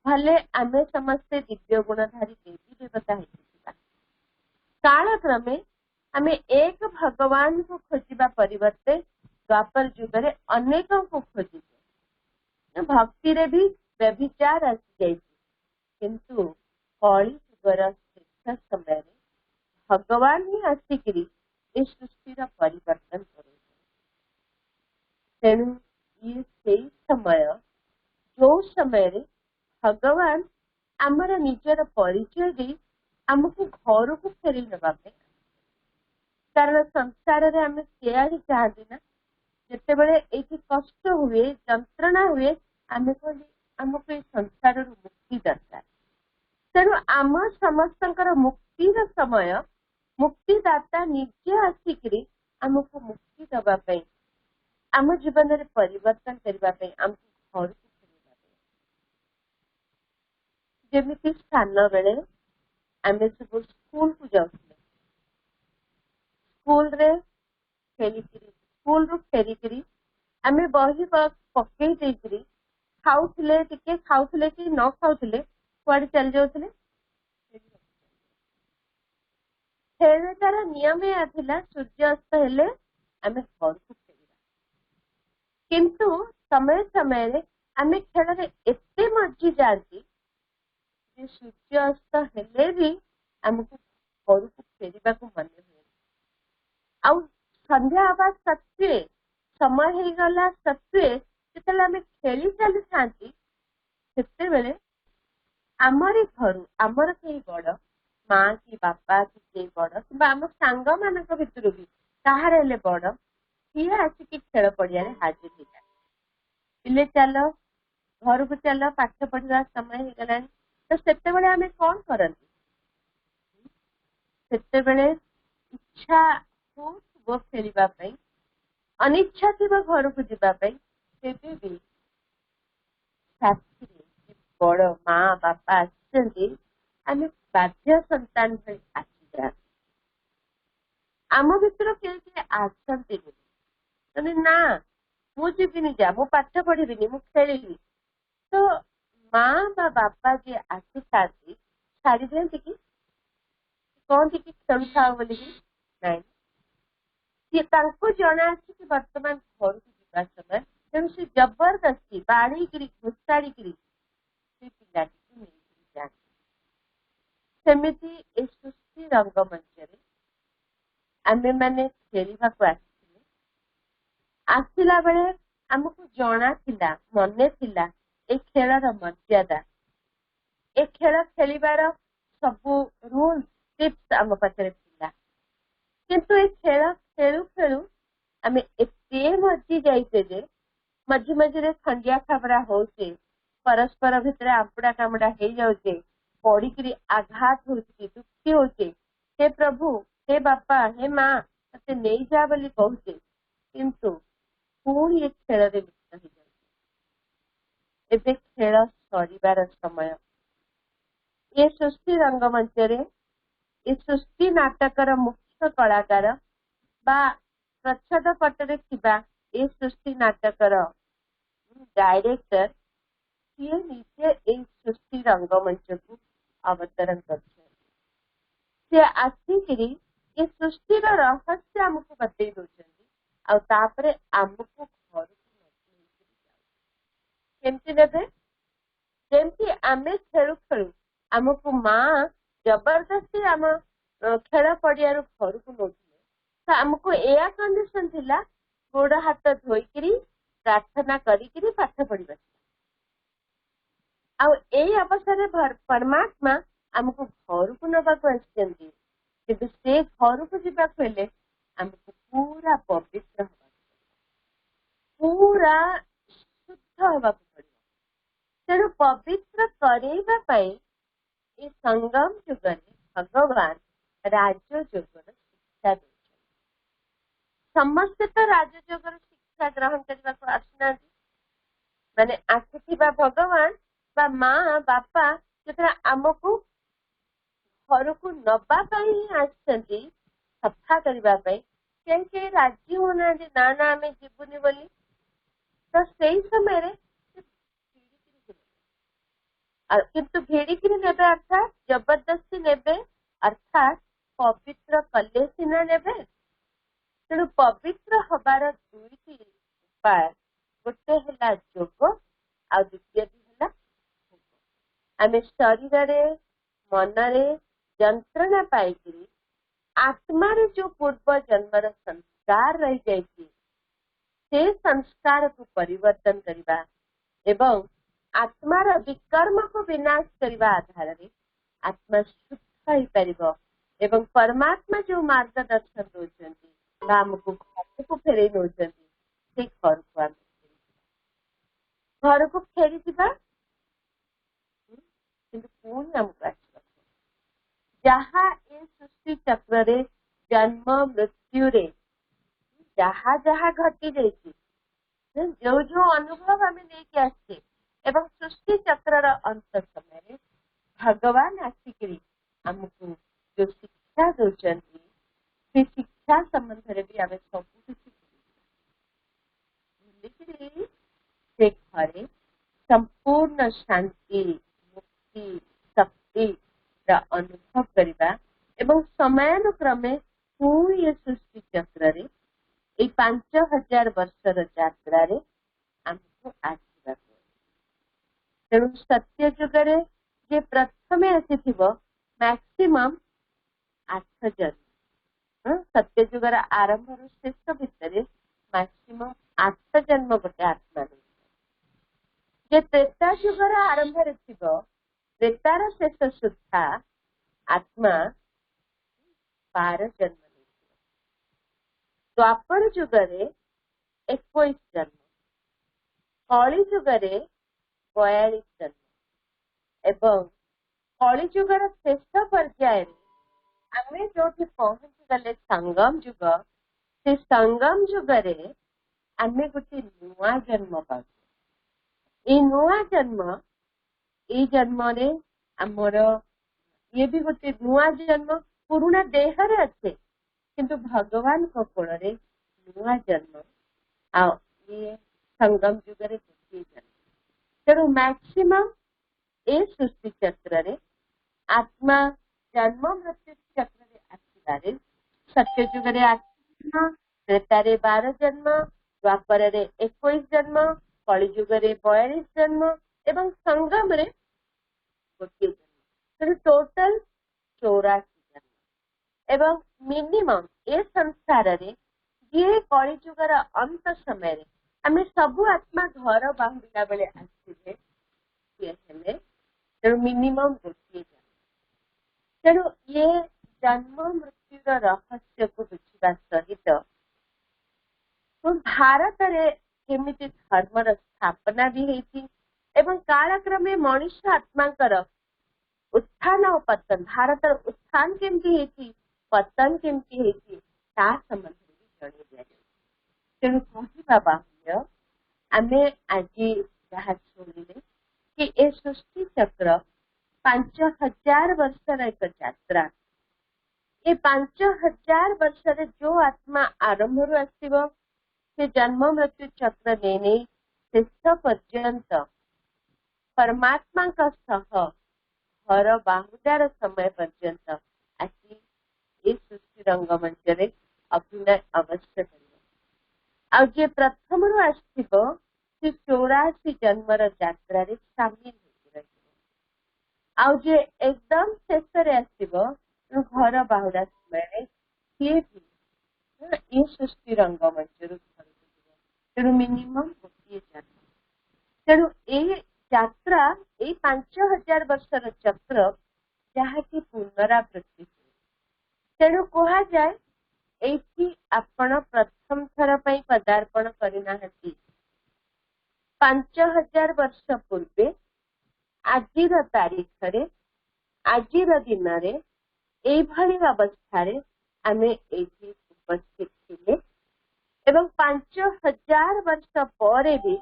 भले आमे समस्ते दिव्य गुणधारी देवी देवता है काल क्रमे आमे एक भगवान को खोजिबा परिवर्ते द्वापर युग रे अनेक को खोजिते भक्ति रे भी व्यभिचार आसी जाइए किंतु कली युगर शेष समय भगवान ही आसिकी इस सृष्टिर परिवर्तन करे तेणु ये से समय जो समय रे भगवान आमर निजर परिचय दे आमको घर को फेरी नवा कारण संसार रे आमे सेया ही चाहती ना जिते बड़े एक कष्ट हुए जंत्रणा हुए आमे कहली आमको ये संसार मुक्ति दरकार। तेणु आम समस्त मुक्तिर समय मुक्तिदाता निजे आसिक आमको मुक्ति दवाई आम जीवन में परिवर्तन करने आमको घर जमी स्थान बेले आम सब स्कूल को जाऊ स्कूल रे स्कूल रू फेरिकी आम बही पकई देकरी खाऊले टिके खाऊले कि न खाऊले कुआडे चली जाऊले खेलटार नियम या थिला सूर्यास्त हेले आम घर को फेरिबा किंतु समय समय रे आम खेल रे एते मर्जी जाती जे सूर्यास्त हेले भी आमको घर को फेरिबा को मन हुए आउ संध्या आवाज सत्वे समय हो गला सत्वे जिते आम खेली चली था से आमरी घर आमर कई बड़ माँ कि बापा कि जे बड़ कि आम सांग मान भितर भी कहार बड़ सी आसिक खेल पड़िया हाजिर होगा पिले चल घर को चल पाठ पढ़ा समय हो गला तो से आम कौन करती से इच्छा हो फेरवाई अनिच्छा थी घर को जीवाई तेबे भी साथी बड़ माँ बापा आम बाध्य संतान भाई आसी आम भर किए आसती ना मुझे जा मु पाठ पढ़ी मु खेल तो माँ बा बापा जी आसी था छाड़ी दिखती कि कहती कि खेलु था बोली नाई सी जना कि वर्तमान घर को जीवा समय तेणु से जबरदस्ती बाड़ी घोषाड़ी पिलाटी नहीं सेमिति ए सृष्टि रंगमंच आमे माने खेलवा को आसला बेले आमको जना थिला मने थिला ए खेलर मर्यादा ए खेल खेलिबार सबु रूल टिप्स आम पाखे थिला किंतु ए खेल खेलु खेलु आमे एते मर्जी जाइते जे मझे मझे खंडिया खाबरा होचे परस्पर भितर आंपड़ा कामड़ा हो जाऊे पड़ी आघात होती दुखी होचे हे प्रभु हे बापा हे माँ मत नहीं जा बोली कहचे किंतु पुणी ये खेल लिप्त हो जाए एबे खेल सरिबार समय ये सृष्टि रंगमंच ये सृष्टि नाटकर मुख्य कलाकार बा प्रच्छद पटरे थिबा ए सृष्टि नाटकर डायरेक्टर सी निजे ए सृष्टि रंगमंच को अवतरण कर आसिक ये सृष्टि रहस्य आमको बतई दौरान आमको घर केमती नेबे जेमती आमे खेलु खेलु आमको माँ जबरदस्ती आम खेल पड़िया घर को नौ तो आमको या कंडीशन थिला गोड़ हाथ धोईकरी प्रार्थना करी पाठ पढ़ा अवसर परमात्मा आमको घर को नवाक कि से घर को जीवाक आमको पूरा पवित्र पूरा शुद्ध होगा पड़े तेणु पवित्र करने संगम जुग भगवान राजयोगर शिक्षा दे समस्ते तो राजयोगर शिक्षा ग्रहण करने को आसुना माने आसुथिबा भगवान बा माँ बापा जो आमको घर को नवा आसती सफा करने कहीं राजी होना ना ना आम जीवनी बोली तो से समय किंतु भिड़िकी नेबे अर्थात जबरदस्ती नेबे अर्थात पवित्र कले सीना नेबे तेणु पवित्र हबार दुईटी उपाय गोटे है जोग आ द्वितीय है आम शरीर मनरे यंत्रणा पाई आत्मा जो पूर्व जन्मर संस्कार रही जाइए से संस्कार को परिवर्तन करने एवं आत्मार विकर्म को विनाश करने आधार में आत्मा शुद्ध हो पार एवं परमात्मा जो मार्गदर्शन दौरान आमको घर को फेर नौ से घर को आम घर को फेरी किंतु पुणी आमको आसवा जहाँ ए सृष्टि चक्र रे जन्म मृत्यु रे जहाँ जहाँ घटी जाइए जो जो अनुभव आम लेके आसचे एवं सृष्टि चक्र अंत समय भगवान आसिक आमको जो शिक्षा दौरान से शिक्षा संबंध में भी आम सब भूलिक से घरे संपूर्ण शांति मुक्ति शक्ति अनुभव करवा एवं समयानुक्रमे पुणी ये सृष्टि चक्र रे 5000 वर्षर यात्रा रे आमको आसवा तेणु सत्य जुगरे जे प्रथमे आसीथिबो मैक्सिमम 8 जन्म सत्य जुगर आरंभ रु शेष भितर मैक्सिमम 8 जन्म गोटे आत्मा जे त्रेता जुगर आरंभ रे थिबो त्रेतार शेष सुद्धा आत्मा 12 जन्म द्वापर जुगरे 21 जन्म कली जुगरे 42 जन्म एवं कली जुगर शेष पर्याय आम जो पहुंची गले संगम जुग से संगम जुगरे आम गोटे नुआ जन्म पाऊ ये नुआ जन्म ये जन्म रे आमर ये भी गोटे नुआ जन्म पुराना देह रे अच्छे किंतु भगवान को कोल रे नुआ जन्म आ ये संगम जुगरे गोटे जन्म तेणु मैक्सिमम ए सृष्टि चक्र रे आत्मा जन्म मृत्यु चक्र रे आसिबारे सत्य जुगरे आत्मा त्रेतारे 12 जन्म द्वापर रे 21 जन्म कली जुगरे 42 जन्म एवं संगम रे गोटे जन्म टोटल 84 जन्म एवं मिनिमम ए संसार रे जे कली जुगर अंत समय रे आमे सबु आत्मा घर बाहुला बेले आसीबे तेणु मिनिमम गोटे तेणु ये जन्म मृत्यु रहस्य को बुझा सहित भारत रे केमिति धर्म स्थापना भी होती एवं कालक्रमे मनुष्य आत्मांकर उत्थान और पतन भारत उत्थान केमती होती पतन केमती होती ता संबंध भी जणि दिया तेणु कहवा बाह्य आमे आज जहाँ शुणिले कि ए सृष्टि चक्र 5000 वर्षर एक यात्रा ये 5000 वर्षर जो आत्मा आरंभ रु आसीबो से जन्म मृत्यु चक्र देने शेष पर्यंत परमात्मा का सह घर बाहुदार समय पर्यंत आसी ये सृष्टि रंगमंच रे अभिनय अवश्य करियो आ जे प्रथम रु आसीबो से 84 जन्मर यात्रा रे शामिल हो आउ जे एकदम शेष रे आसीबो घर बाहुदा समय सी भी ये सृष्टि रंगमंच रु तेणु मिनिमम गोटे जन्म तेणु ए यात्रा ए 5000 वर्षर चक्र जहाँकि पुनरावृत्ति तेणु कहा जाए एठी आपण प्रथम थर पई पदार्पण करना 5000 वर्ष पूर्वे आजिर तारीख रे आजिर दिन रे एई भली अवस्था रे आमे एठी उपस्थित थिले एवं 5000 वर्ष पर भी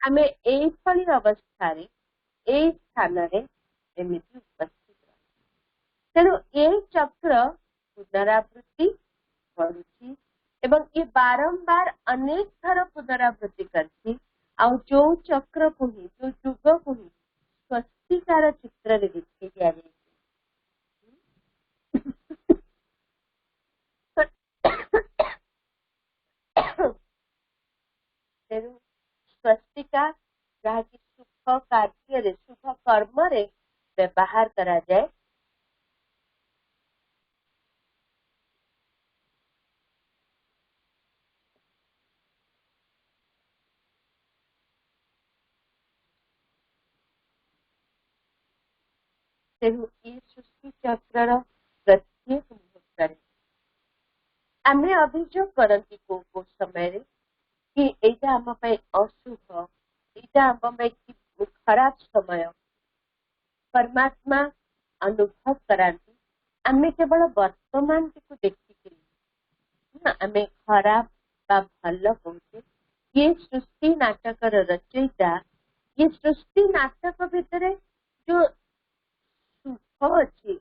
आमे एई भली अवस्था रे एई स्थान रे एमिति उपस्थित तेणु ए चक्र पुनरावृत्ति बढ़ुची एवं ये बारंबार अनेक थर पुनरावृत्ति करती आउ जो चक्र को ही जो युग को ही स्वस्तिकार चित्र रे देखि दिया जाय तेणु स्वस्तिका जहाँ की शुभ कार्य रे शुभ कर्म रे व्यवहार करा जाए तेणु ये सृष्टि चक्र प्रत्येक मुहूर्त आमे अभियोग करती को समय रे कि एटा आम अशुभ एटा आम खराब समय परमात्मा अनुभव कराती आमे केवल वर्तमान को देखिक आमे खराब बा भल कहते ये सृष्टि नाटकर रचयिता ये सृष्टि नाटक भितर जो सुख अच्छी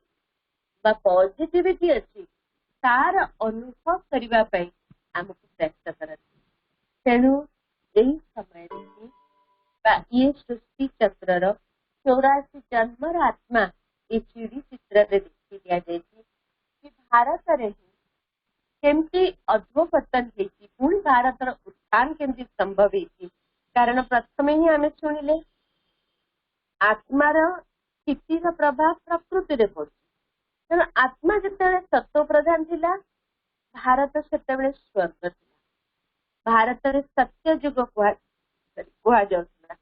पॉजिटिविटी अच्छी तार अनुभव करने आमको प्रयत्न करती तेणु यही समय ये सृष्टि चक्र 84 जन्मर आत्मा ये चिड़ी चित्र देखी दि जाए कि भारत रे केमती अधोपतन होती पुणी भारतर उत्थान केमती संभव होती कारण प्रथम ही आम शुणिले आत्मार स्थितिर प्रभाव प्रकृति रे पड़े तेणु आत्मा जिते सत्व प्रधान थिला भारत से स्वर्ग थिला भारत रे सत्य युग कह जाउथला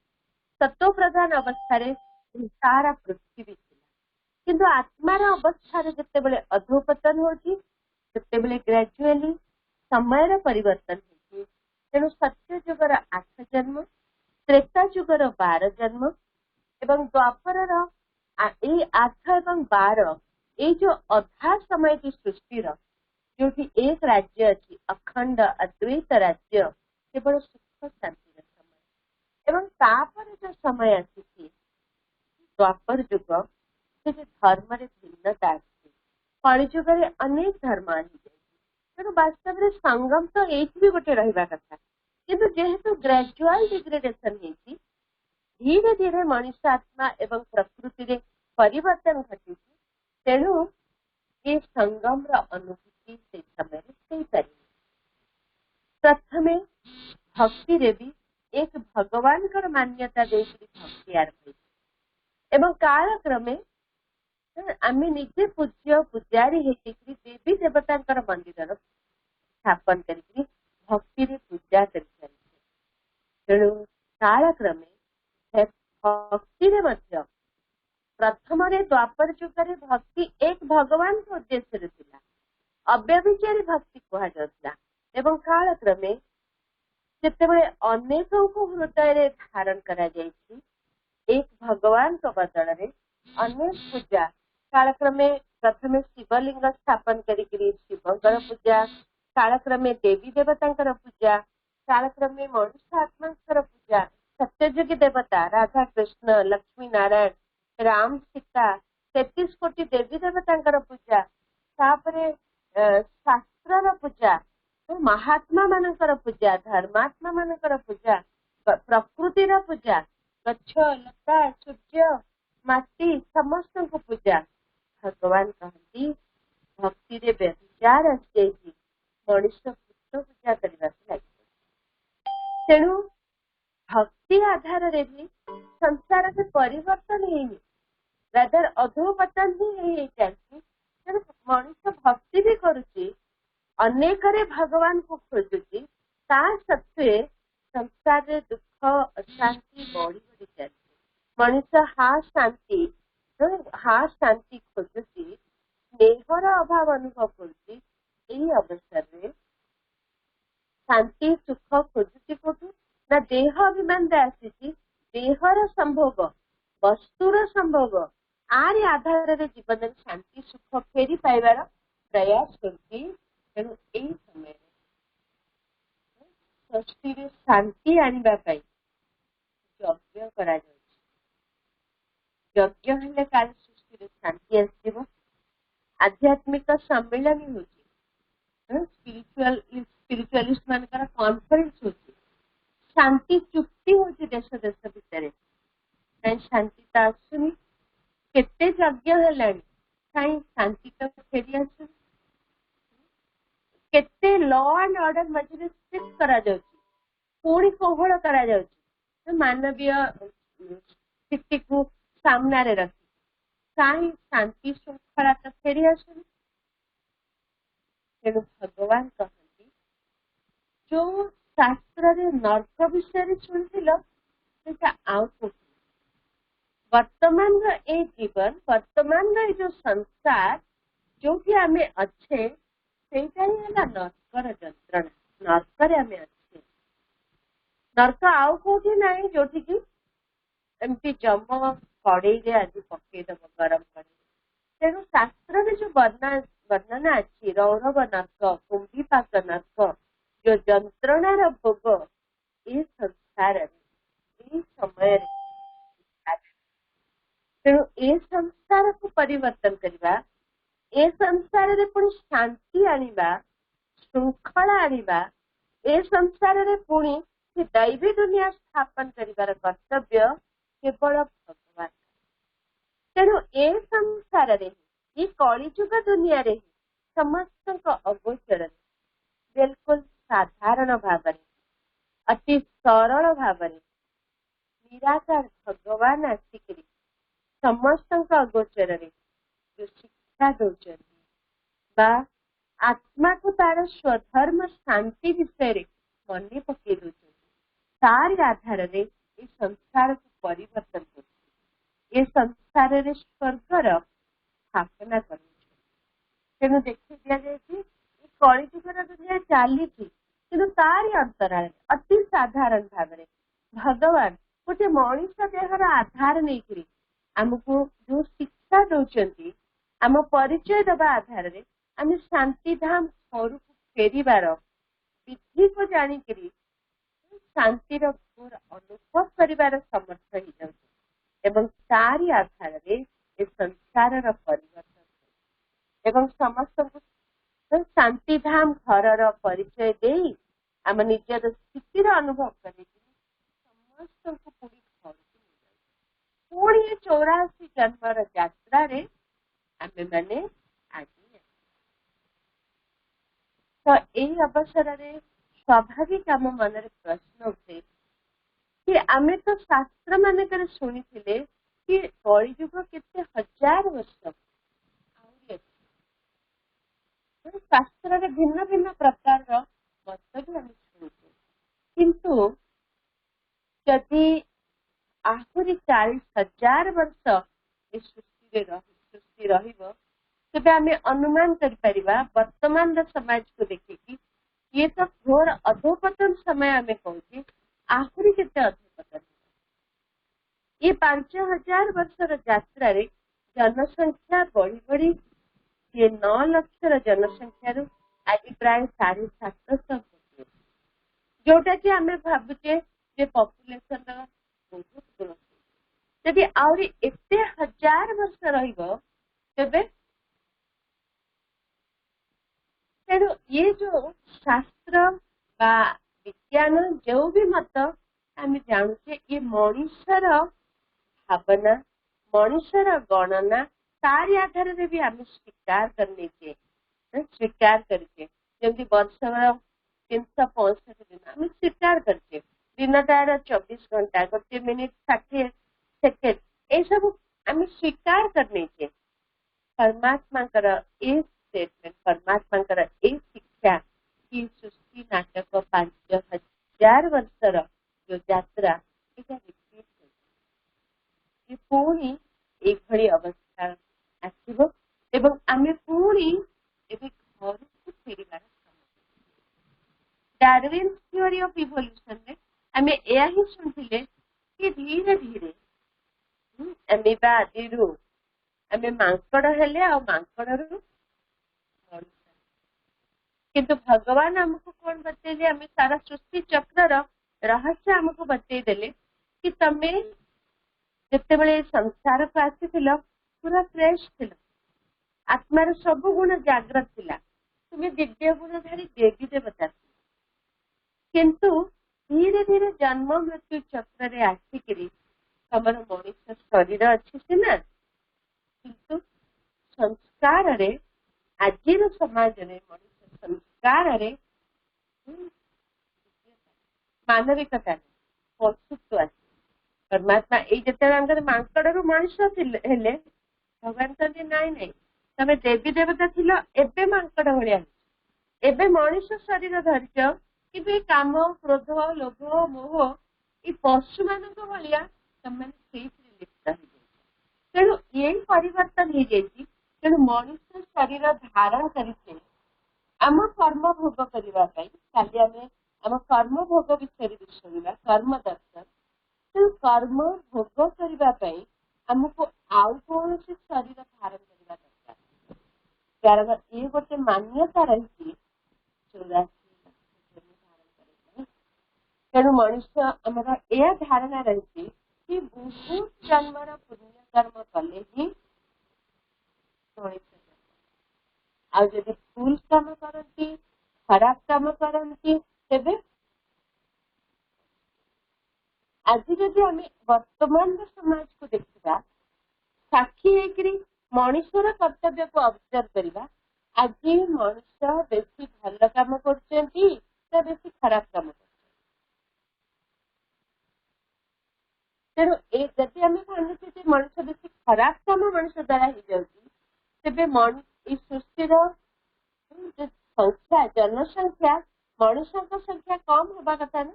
सत्व प्रधान अवस्था रे सारा पृथ्वी थिला किंतु आत्मार अवस्था रे जिते अधोपतन होची सेते ग्रेजुअली समय परिवर्तन होती तेणु सत्य युगर 8 जन्म त्रेता युगर 12 जन्म एवं द्वापर 8 एवं 12 ये जो अधा समय की सृष्टि जो एक राज्य अच्छी अखंड अद्वैत राज्य केवल सुख शांति समय एवं तापर जो समय आसी द्वापर युग से धर्म भिन्नता आसी कलिजुग अनेक धर्म आ तेणु वास्तव में संगम तो ये भी गोटे रहा कथा किंतु जेहेतु ग्रेजुअल डिग्रेडेशन धीरे धीरे मनुष्य आत्मा एवं प्रकृति रे परिवर्तन घटी तेणु ये संगम अनुभूति से समय प्रथमे भक्ति रे भी एक भगवान कर मान्यता देकरी भक्ति आरंभ एवं कालक्रमे आमे निजे पूज्य पुजारी हेकि देवी देवता मंदिर स्थापन करी भक्ति रे पूजा करी तेणु कालक्रमे भक्ति रे मध्य प्रथम द्वापर युग भक्ति एक भगवान के उद्देश्य थिला अव्यभिचारी भक्ति कह जाउतला एवं कालक्रमे जेतेबेले अनेक को हृदय धारण करा जायछि एक भगवान को बदल रे अनेक पूजा कालक्रमे प्रथमे शिवलिंग स्थापन करी शिवंकर पूजा कालक्रमे देवी देवतांकर पूजा कालक्रमे मनुष्य आत्मांकर पूजा सत्ययुगी देवता राधा कृष्ण लक्ष्मी नारायण राम सीता 33 कोटी देवी देवतांकर पूजा तापरे शास्त्र पूजा महात्मा मानकर पूजा धर्मात्मा मानकर पूजा प्रकृतिर पूजा गच्छ लता सूर्य माटी समस्त को पूजा भगवान कहती भक्ति रे व्यभिचार आसी मनुष्य पुत्र पूजा करने लगे तेणु भक्ति आधार रे भी संसार में परिवर्तन है रादर अधोपतन ही चलती तेणु मनुष्य भक्ति भी करुच्ची अनेक भगवान को खोजुची ता सत्वे संसार रे दुख अशांति बढ़ी बढ़ी चलती मनुष्य हा शांति खोजुची स्नेहर अभाव अनुभव करुच्ची एही अवस्था रे शांति सुख खोजुची कोठू ना देह अभिमान आसी देहर संभोग वस्तुर संभोग आरी आधार रे जीवन में शांति सुख फेरी पाइबार प्रयास करती तेणु यही समय सृष्टि रे शांति आनिबा पाई यज्ञ करा यज्ञ हेले काल सृष्टि रे शांति आसीबो आध्यात्मिक सम्मेलन होची स्पिरिचुअलिस्ट मानकर कॉन्फ्रेंस होची शांति चुक्ति होची देश देश भितर कहीं शांति तो आसुनी केते यज्ञ हेलानी कहीं शांति तो फेरी आसुनी केते लॉ एंड ऑर्डर मझे स्ट्रिक्ट करा जाउची पुणी कोहल करा जाउची मानवीय स्थिति को सामना रे रखी कहीं शांति श्रृंखला तो फेरी आसुनी तेणु भगवान कहती जो शास्त्र रे नर्क विषय शुणिल से आउ वर्तमान ए जीवन वर्तमान जो संसार जो भी आमे अच्छे सेटा ही है नर्कर जंत्रणा नर्क आमे अच्छे नर्क आउ कोठी नहीं जोठी की एमती जम कड़े आज पकईदब गरम पानी तेणु शास्त्र जो वर्णना अच्छी रौरव नर्क कुंभीपाक नर्क जो जंत्रणार भोग ये संसार समय तेणु ए संसार को परिवर्तन करवा ए संसार रे पुणी शांति आनिबा श्रृंखला आनिबा ए संसार रे पुणी से दैवी दुनिया स्थापन करिवार कर्तव्य केवल भगवान तेणु ए संसार रे ये कलिजुग दुनिया रे समस्त अगोचर बिल्कुल साधारण भाव अति सरल भाव निराकार भगवान आसिक समस्त अगोचर जो शिक्षा दौरान आत्मा को तार स्वधर्म शांति विषय मन पकई दौर तार आधार रे संसार को परिवर्तन कर संसार रे स्वर्गर स्थापना कर तेणु देखी दि जाए कलिजुगर दुनिया चली कि तारी अंतराल अति साधारण भाव भगवान गोटे मनीष देहर आधार नहीं आमको जो शिक्षा दौरान आम परिचय दबा आधार रे आम शांति धाम घर को फेरिबार विधि को जाणिक शांतिर घोर अनुभव करिबार समर्थ हो जाउछे तारी आधार रे संसार परिवर्तन एवं समस्त को शांति धाम घर परिचय दे आम निजर स्थितिर अनुभव कर समस्त को पूरी घर पुणी 84 जन्मर यात्रा रे आमे माने आज तो यही अवसर रे स्वाभाविक आम मन प्रश्न उठे कि आमे तो शास्त्र मानकर शुणी कि कलिजुग केते हजार वर्ष शास्त्र रे भिन्न भिन्न प्रकार मत भी आम शुणुचे किंतु जदि आहुरी 40,000 वर्ष ए सृष्टि रहिबो तेबे आमे अनुमान करि परिबा वर्तमान समाज को देखिकी ये तो घोर अधोपतन समय आमे कहूचे आहुरी केते अधोपतन ये 5,000 वर्षर यात्रा रे जनसंख्या बढ़ी बढ़ी ये 9 लाख जनसंख्या आज प्राय 750 जोटा कि आमे भाबुचे जे पॉपुलेशन बहुत गुण यदि आउरी एते हजार वर्ष रहिबो तेबे तेणु ये जो शास्त्र बा विज्ञान जो भी मत आम जानूचे ये मनुष्यर भावना मनुष्यर गणना तारी आधार रे भी आम स्वीकार करने स्वीकार करके जमी वर्ष 365 दिन आम स्वीकार करके दिनटार 24 घंटा 1 मिनिट 60 सेकेंड ये सब आम स्वीकार करने परमात्मा स्टेटमेंट परमात्मा शिक्षा की सृष्टि नाटक 5,000 वर्षर जो यात्रा रिपीट ये पुणी एक अवस्था आसब एवं आम पुणी घर को फेरिबार डार्विन थ्योरी ऑफ इवोल्यूशन रे आम या ही शुणिले कि धीरे धीरे अमीबा आदि आम मांकड़ हेले आ मांकड़ किंतु भगवान आमको कौन बतैले आम सारा सृष्टि चक्र रहस्य आमको बतईदेले कि तमे जिते संसार को आसी पूरा फ्रेश थिल आत्मार सब गुण जागृत थिला तुम्हें दिव्य गुणधारी देवी देवता किंतु धीरे धीरे जन्म मृत्यु चक्र रे आसिक तमर मनुष्य शरीर अच्छी सीना किंतु संस्कार रे आज समाज रे मनुष्य संस्कार रे मानविकता पशुत्व आस परमात्मा ये मांकड़ मनुष्य हेले भगवान कहते नाई नाई तमे देवी देवता थिल एबे मांकड़ भाया एबे मनुष्य शरीर धरिच कि काम क्रोध लोभ मोह ये पशु मान भाया तुमने लिप्त तेणु ये परिवर्तन हो जाए तेणु मनुष्य शरीर धारण करके आम कर्म भोग करने खाली आम कर्म भोग विषय भी शुणा कर्म दर्शन कर्म भोग करने आमको आउ कौन से शरीर धारण करने दरकार कारण ये गोटे मान्यता रही 84 तेणु मनुष्य आमर यह धारणा रही कि बहुत जन्मर पुण्य कर्म कले ही मनुष्य आदि भूल काम करती खराब काम करती तेबे आज जदि आम वर्तमान समाज को देखा साक्षी है मनुष्यर कर्तव्य को ऑब्जर्व करवा आज मनुष्य बेसी भल काम कर बेसी खराब काम कर तेणु जदि आम भावुचे मनुष्य बेसी खराब काम मनुष्य द्वारा हो जाती तेबे सृष्टि संख्या जनसंख्या मनुष्य संख्या कम होगा कथा ना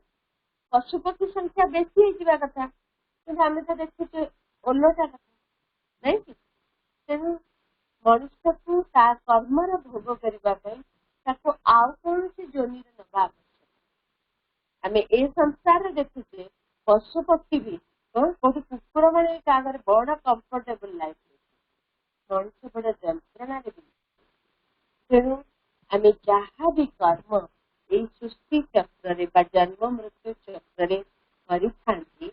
पशुपक्षी संख्या बेसी होगा कथा कि आम तो देखुचे ओलटा कथा नहीं कि तेणु मनुष्य को कर्मर भोग करने आउ कौन सी जोनि नवा आवश्यक आम ए संसार देखुचे पशुपक्षी भी कौटी कुकुर मैंने आगे बड़ कंफर्टेबल लाइफ मनुष्य बड़ जंत्रणा तेणु आम जहाँ भी कर्म ये सृष्टि चक्र जन्म मृत्यु चक्र करी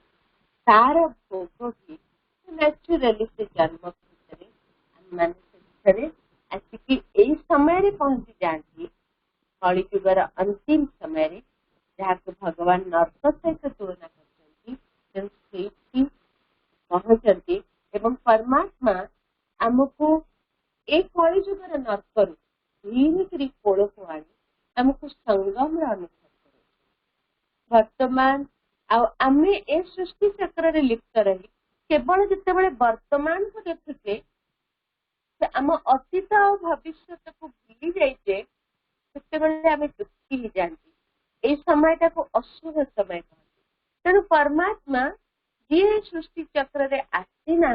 तार भोग भी नेचुराली से जन्म भितर आसिक यही समय पहुंची जाती कलिजुगर अंतिम समय जहाँ भगवान नर्क सहित तुलना कर पहुंचती एवं परमात्मा आमको एक कलिजुगर नर्क धीरे कोल को आनी आमको संगम अनुभव कर वर्तमान आम ए सृष्टि चक्र रे लिप्त रही केवल जिते वर्तमान को देखुचे आम अतीत और भविष्य को भूली जाइए से आम दुखी ही जाती समय को अशुभ समय कहते तेणु परमात्मा जी सृष्टि चक्र रे आसी ना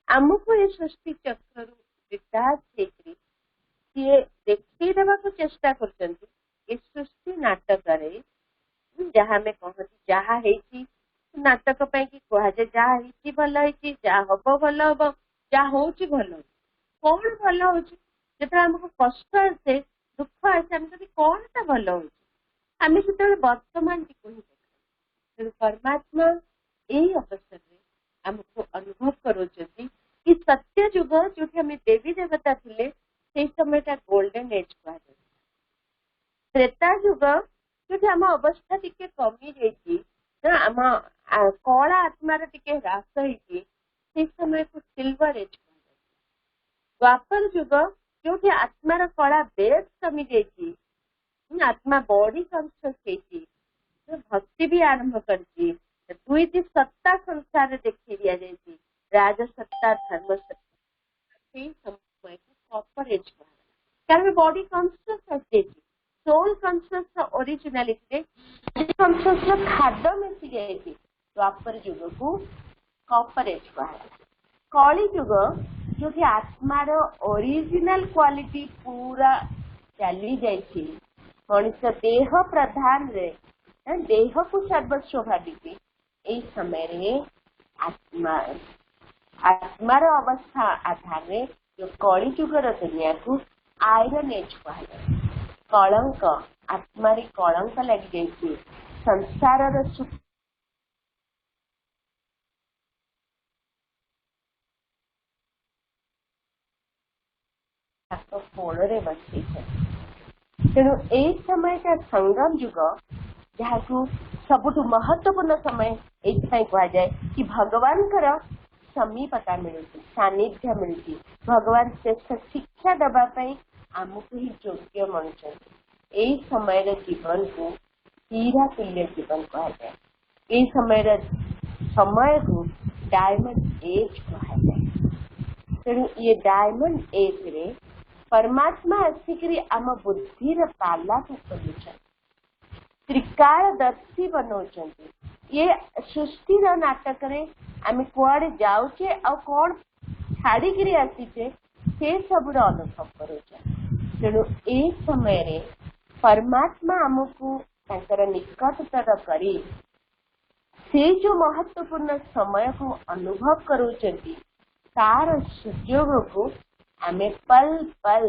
आमको ये सृष्टि चक्र विकास सी देखी देवा चेष्टा कर सृष्टि नाटक जहाँ आम कहती जहाँ नाटक कहुए जहाँ भल जहाँ हम भल हम जहाँ हूँ भल कौन भल हो जो आमको कष्ट आसे दुख आसे आम कभी कौन सा भल हो आम से वर्तमान को ही तेणु परमात्मा यही अवसर में आमको अनुभव करोचंती कि सत्य जुग जो आम देवी देवता थे से समय गोल्डन एज कह त्रेता जुग जो आम अवस्था टिके कमी जाइए आम कला आत्मार टिके ह्रास से समय को सिल्वर एज कह द्वापर जुग जो आत्मार कला बेस कमी जाइए आत्मा बॉडी कॉन्शियस भक्ति भी आरंभ करती दुईटी सत्ता संसार देखी दि जाती राजसत्ता धर्म सत्ता समय को कॉपर एज कह कारण बॉडी कॉन्शियस आसी सोल कॉन्शियस ओरिजिनालिटी कॉन्शियस खाद मिसी जाती द्वापर जुग को कॉपर एज कह कली जुग जो आत्मार ओरिजिनल क्वालिटी पूरा चली जाइए मनुष्य देह प्रधान रे देह को सर्वस्व भाविक यही समय रे आत्मा आत्मार अवस्था आधार में जो कली जुगर दुनिया को आयरन एज कह कलंक आत्मारी कलंक लग जाइए संसार सुख कोण बसी है तेणु यही समय का संगम जुग जहाँ सबुठ महत्वपूर्ण समय ये कहुए कि भगवान समीपता मिलती सानिध्य मिलती भगवान श्रेष्ठ शिक्षा देवाई आमको ही योग्य मनुष्य यही समय जीवन को हीरा तुल्य जीवन कहुए यही समय को डायमंड एज कहुए तेणु ये डायमंड एज रे परमात्मा आसिक आम बुद्धि पाला त्रिकालदर्शी बनाऊँ ये सृष्टि नाटक रे आम कुआड़े जाऊे आ कौन छाड़ी आसीचे से सब अनुभव करुचे तेणु ए समय रे परमात्मा आमको निकटतर करी से जो महत्वपूर्ण समय को अनुभव करूचंती तार सुयोग को आमे पल पल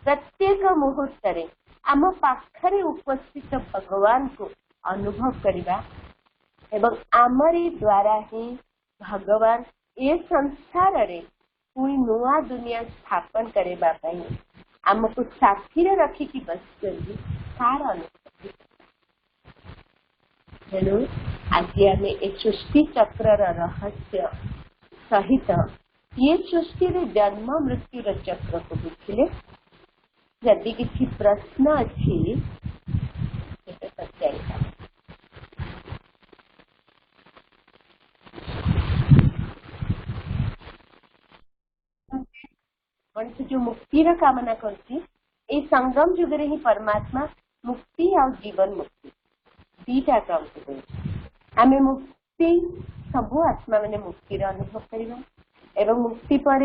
प्रत्येक मुहूर्त रे आम पाखरे उपस्थित भगवान को अनुभव करिबा एवं आमरी द्वारा ही भगवान ए संसार रे पुणी नुआ दुनिया स्थापन करबा पई आमको साथी रे रखी की बसचंती तार अनुभव हेलो आज आम ए सृष्टि चक्र रहस्य सहित ये सृष्टि रे जन्म मृत्यु चक्र को बुझिले जदि किसी प्रश्न अच्छी पचार मनुष्य जो मुक्ति कामना करती संगम जुग रे ही परमात्मा मुक्ति और जीवन मुक्ति दीटा काम आम मुक्ति सबू आत्मा मैंने मुक्ति अनुभव करवा एवं मुक्ति पर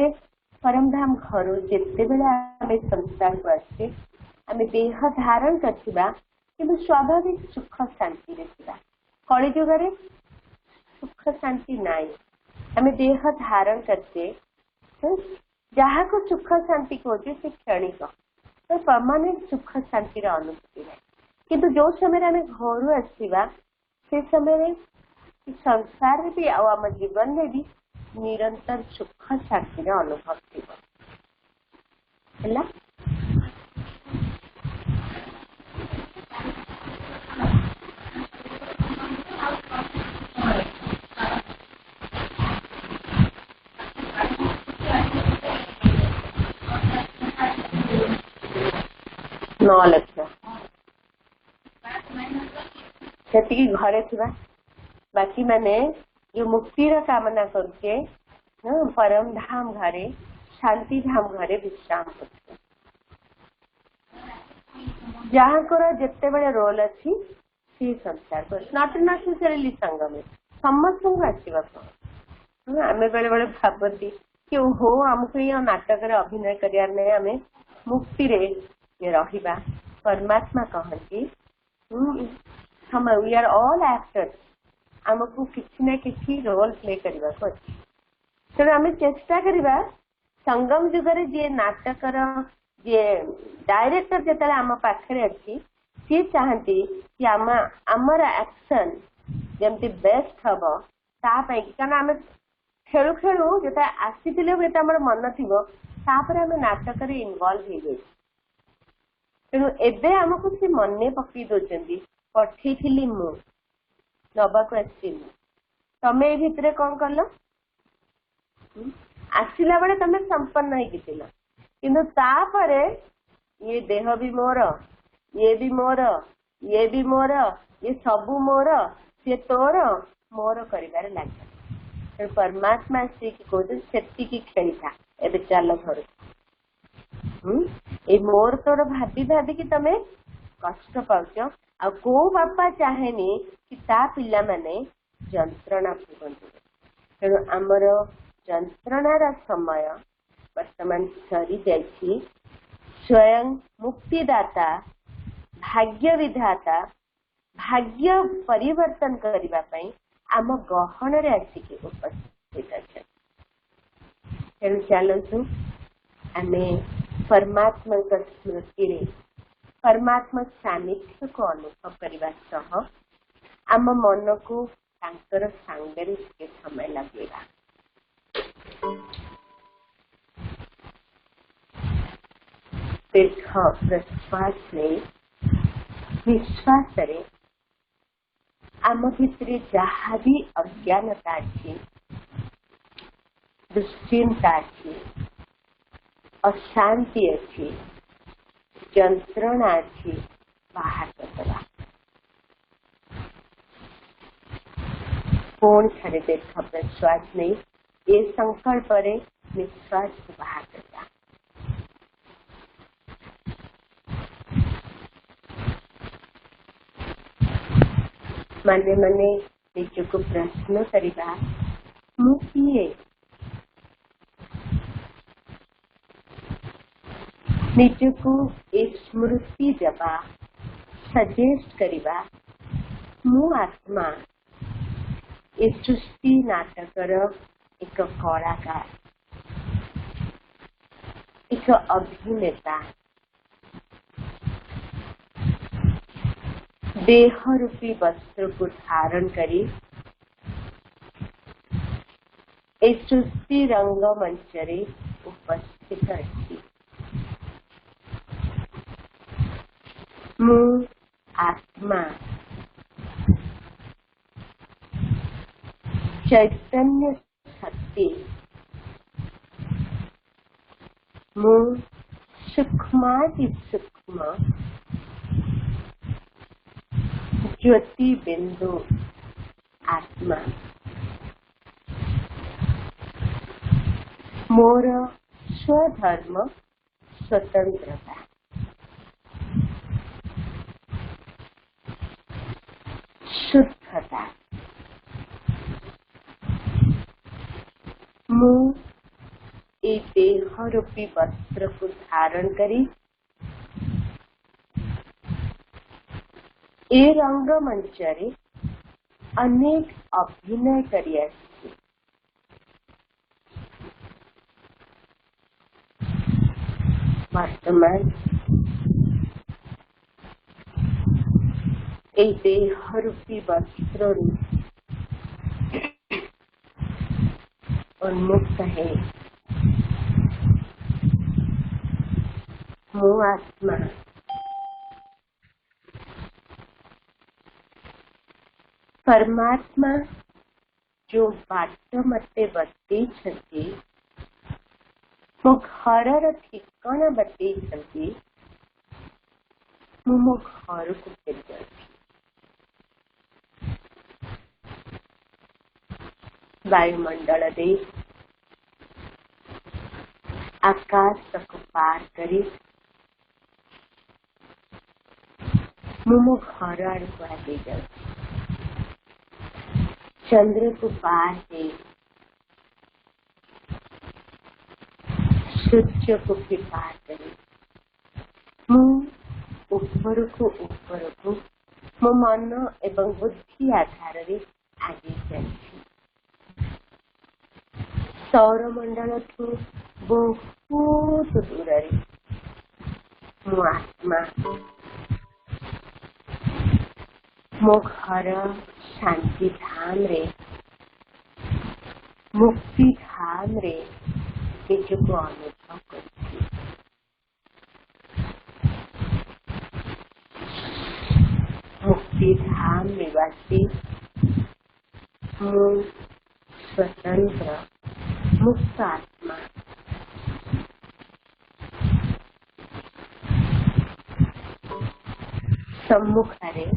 परम धाम घर जिते बेले आम संसार को आसे आम देह धारण करथिबा किंतु स्वाभाविक सुख शांति रखा कली जुग सुख शांति नाई आम देह धारण करते जहाँ को सुख शांति खोजे से क्षणिक तो परमानेंट सुख शांति अनुभूति है किंतु जो समय आम घर आसवा से समय संसार भी आम जीवन में भी निरंतर सुख शांति अनुभव थी नौ लक्ष से घरे थी बाकी मैंने जो मुक्ति कामना करके परम धाम घरे शांति धाम घरे विश्राम करते जहाँ को जिते बड़े रोल अच्छी सी संसार नॉट नेसेसरीली संगम समस्त को आसवा आम बेले बेले भावती कि हो आमको ये नाटक अभिनय करार नहीं आम मुक्ति रे रहिबा परमात्मा कहती समय वी आर ऑल एक्टर्स आमको किसी ना किसी रोल प्ले करने को अच्छी तेणु आम चेष्टा करवा संगम जुगर जी नाटकर जी डायरेक्टर जो आम पाखे अच्छी सी चाहती कि आमर एक्शन जमती बेस्ट हम तापाई कारण आम खेलु खेलु जो आसी आम मन थी आम नाटक इनवल्व हो गई तेणु एबे आमको सी मन पकई दौरान पठेली मु नवाक तमें ये भितर कौन कल आसला बेले तमें संपन्न होपर ये देह भी मोर ये भी मोर ये भी मोर ये सबू मोर सी तोर मोर कर लगे परमात्मा से कहते खेली था एबे चल घर ए मोर तोर भाभी भाभी कि तमें कष्ट पाच आ को बापा चाहेनी कि ता पिला माने जंत्रणा भोगंतु तेणु आमर जंत्रणार समय वर्तमान सरी जाइछि स्वयं मुक्तिदाता भाग्य विधाता भाग्य परिवर्तन करबा पई आम गहन रे आसिक उपस्थित अछि तेणु चलतु आमे परमात्मा स्मृति रे परमात्मा सानिध्य को अनुभव करने सह आम मन को तांकर सांगरे के समय लगेगा दीर्घ प्रश्वास ने विश्वास रे आम भितर जहाँ भी अज्ञानता अच्छी दुश्चिंता अच्छी अशांति अच्छी जंत्रणा अच्छी बाहर करवा पूर्ण छाड़े दीर्घ प्रश्वास नहीं ये संकल्प रे निश्वास को बाहर करवा मने मने निज को प्रश्न करवा मु किए निजको स्मृति देवा सजेस्ट करवा मु आत्मा ए सृष्टि नाटकर एक कलाकार, एक अभिनेता देह रूपी वस्त्र को धारण करी ए सृष्टि रंगमंच रे उपस्थित अच्छी। मु आत्मा चैतन्य शक्ति मु सूक्ष्माति सूक्ष्म ज्योति बिंदु आत्मा मोर स्वधर्म स्वतंत्रता शुद्धता मु ए देह रूपी वस्त्र को धारण करी ए रंगमंच रे अनेक अभिनय करी आसी। वर्तमान ए देह रूपी वस्त्र उन्मुक्त है। मु आत्मा परमात्मा जो बाट मते बते छथि मो घर ठिकाना बते छथि मु मो घर को फेर वायुमंडल दे आकाश को पार करी मु मो घर आड़ को आगे जाऊ। चंद्र को पार है सूर्य को भी पार करे मु ऊपर को मो मन एवं बुद्धि आधार रे आगे जाऊँ। सौरमंडल ठू बहुत दूर रे मो आत्मा मो घर शांति धाम रे मुक्ति धाम रे निजको अनुभव करुछि। मुक्ति धाम निवासी मु स्वतंत्र मुक्त आत्मा सम्मुखरे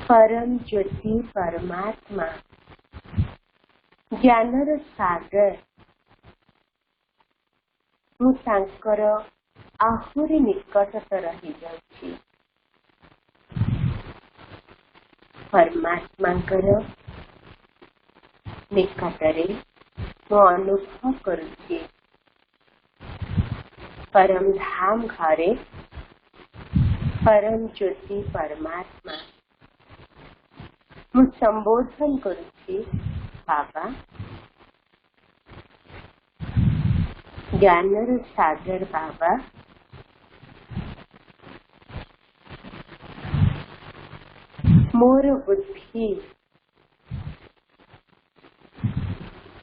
परम ज्योति परमात्मा ज्ञानर सागर मु तांकर आहुरी निकटतर रही जाउछि। परमात्मांकर निकटरे मु अनुभव करुछि। परम धाम घरे परम ज्योति परमात्मा मु संबोधन करुछि। बाबा ज्ञानर सागर बाबा मोर बुद्धि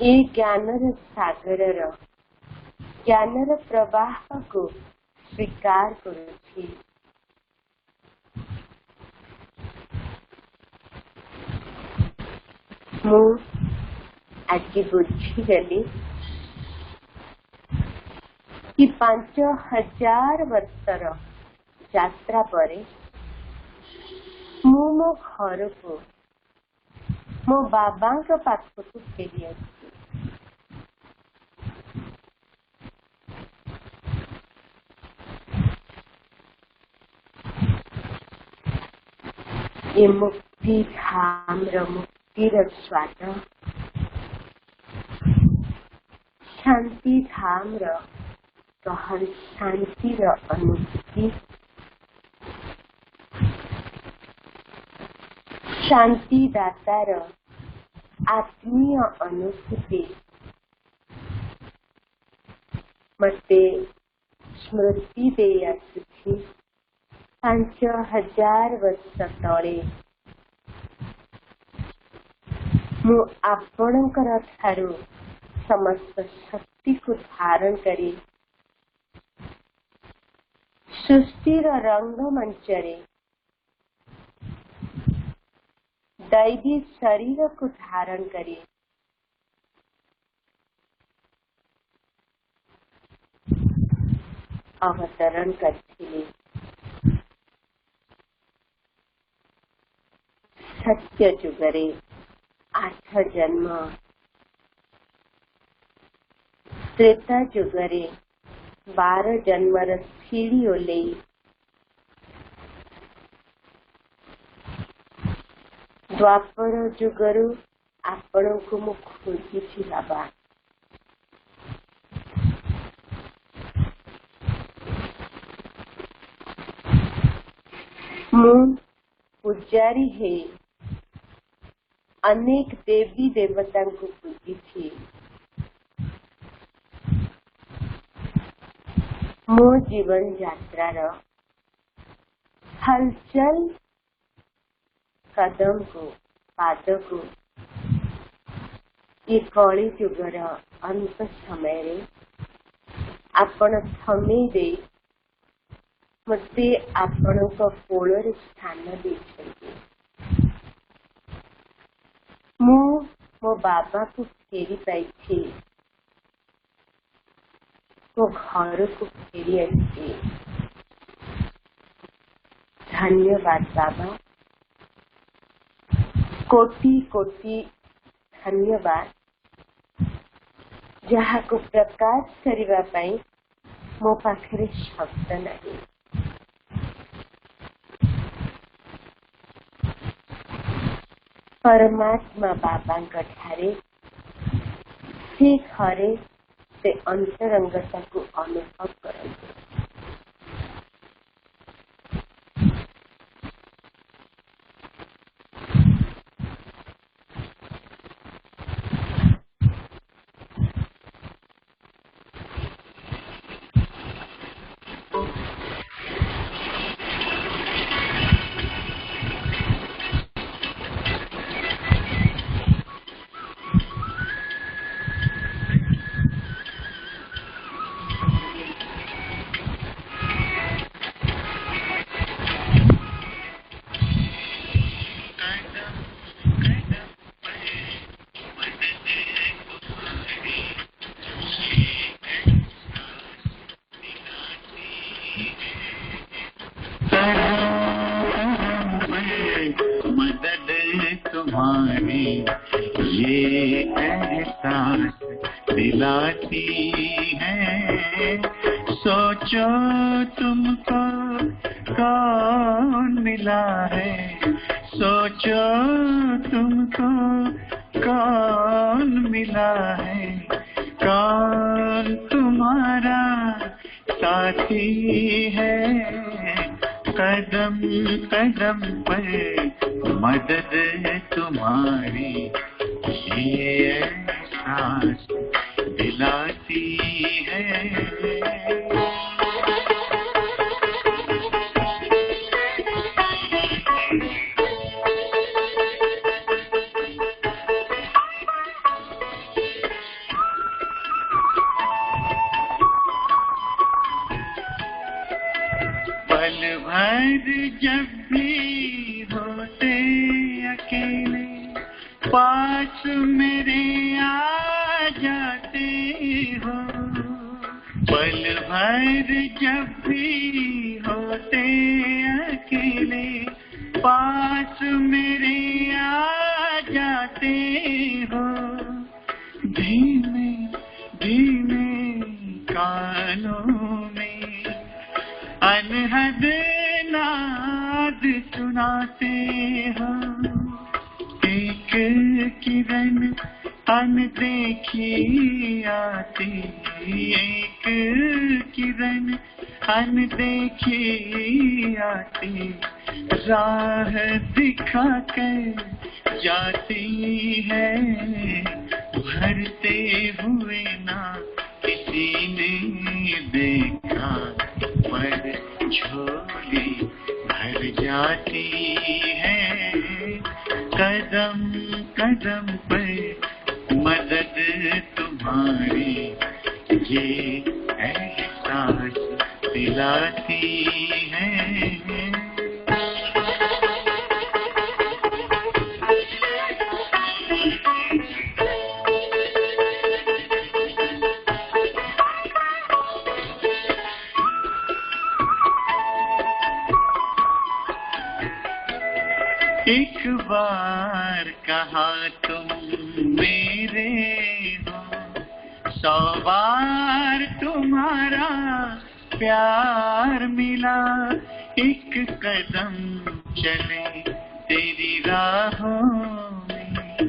ए ज्ञानर सागर ज्ञानर प्रवाह को स्वीकार करुछि। मु आज बुझीगली कि 5000 वर्षर यात्रा परे मु मो घर को मो बाबा के पाखक फेरी आसी। ये मुक्ति धाम मुक्तिर स्वाद शांति धाम गहन शांतिर अनुभूति शांतिदातार आत्मीय अनुभूति मते स्मृति दे आसुछि। 5000 वर्ष तले मु आपणकर ठारू समस्त शक्ति को धारण करी सृष्टिर रंगमंचरे दैवी शरीर को धारण करी अवतरण करथिले। सत्य जुगरे 8 जन्म, त्रेता जुगरे 12 जन्मर सीढ़ी ओले द्वापर जुगरु आपण को मु खोजी बाबा। मु पुजारी है अनेक देवी देवता को पूजी थी। मो जीवन यात्रार हलचल कदम को पाद को ये कली जुगर अंत समय रे आपण थमे दे मते आपण को कोलर स्थान देछन्ती। मो बाबा को फेरी पाई थी, वो घर को फेरी आई। धन्यवाद बाबा, कोटि कोटि धन्यवाद जहाँ को प्रकाश करिवा पाई मो पाखरे शब्द नहीं। परमात्मा बाबा ठारे से घरे से अंतरंगता को अनुभव करते।
तुम्हारी ये एहसास दिलाती है। सोचो तुमको कौन मिला है, सोचो तुमको कौन मिला है, कौन तुम्हारा साथी है। कदम कदम पर मदद तुम्हारी ये एहसास दिलाती है। पल भर जब भी होते अकेले पास मेरे आ जाते हो। पल भर जब भी होते अकेले पास मेरे आ जाते हो। धीमे धीमे कानों में अनहद नाद सुनाते हो। एक किरण अनदेखी आती, एक किरण अनदेखी आती राह दिखा कर जाती है, भरते हुए ना किसी ने देखा, पर झोली भर जाती है। कदम कदम पर मदद तुम्हारी ये एहसास दिलाती है। एक बार कहा तुम मेरे हो, 100 बार तुम्हारा प्यार मिला। एक कदम चले तेरी राहों में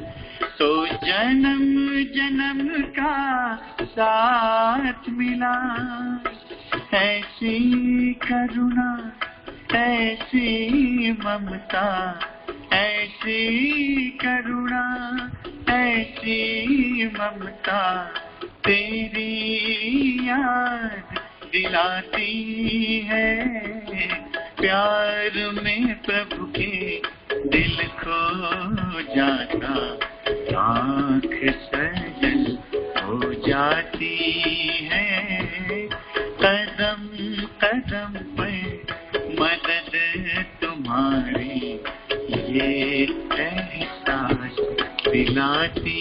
तो जन्म जन्म का साथ मिला। ऐसी करुणा ऐसी ममता, ऐसी करुणा ऐसी ममता, तेरी याद दिलाती है। प्यार में प्रभु के दिल खो जाता, आँख सजल हो जाती है। कदम कदम पर मदद तुम्हारी ये एहसास दिलाती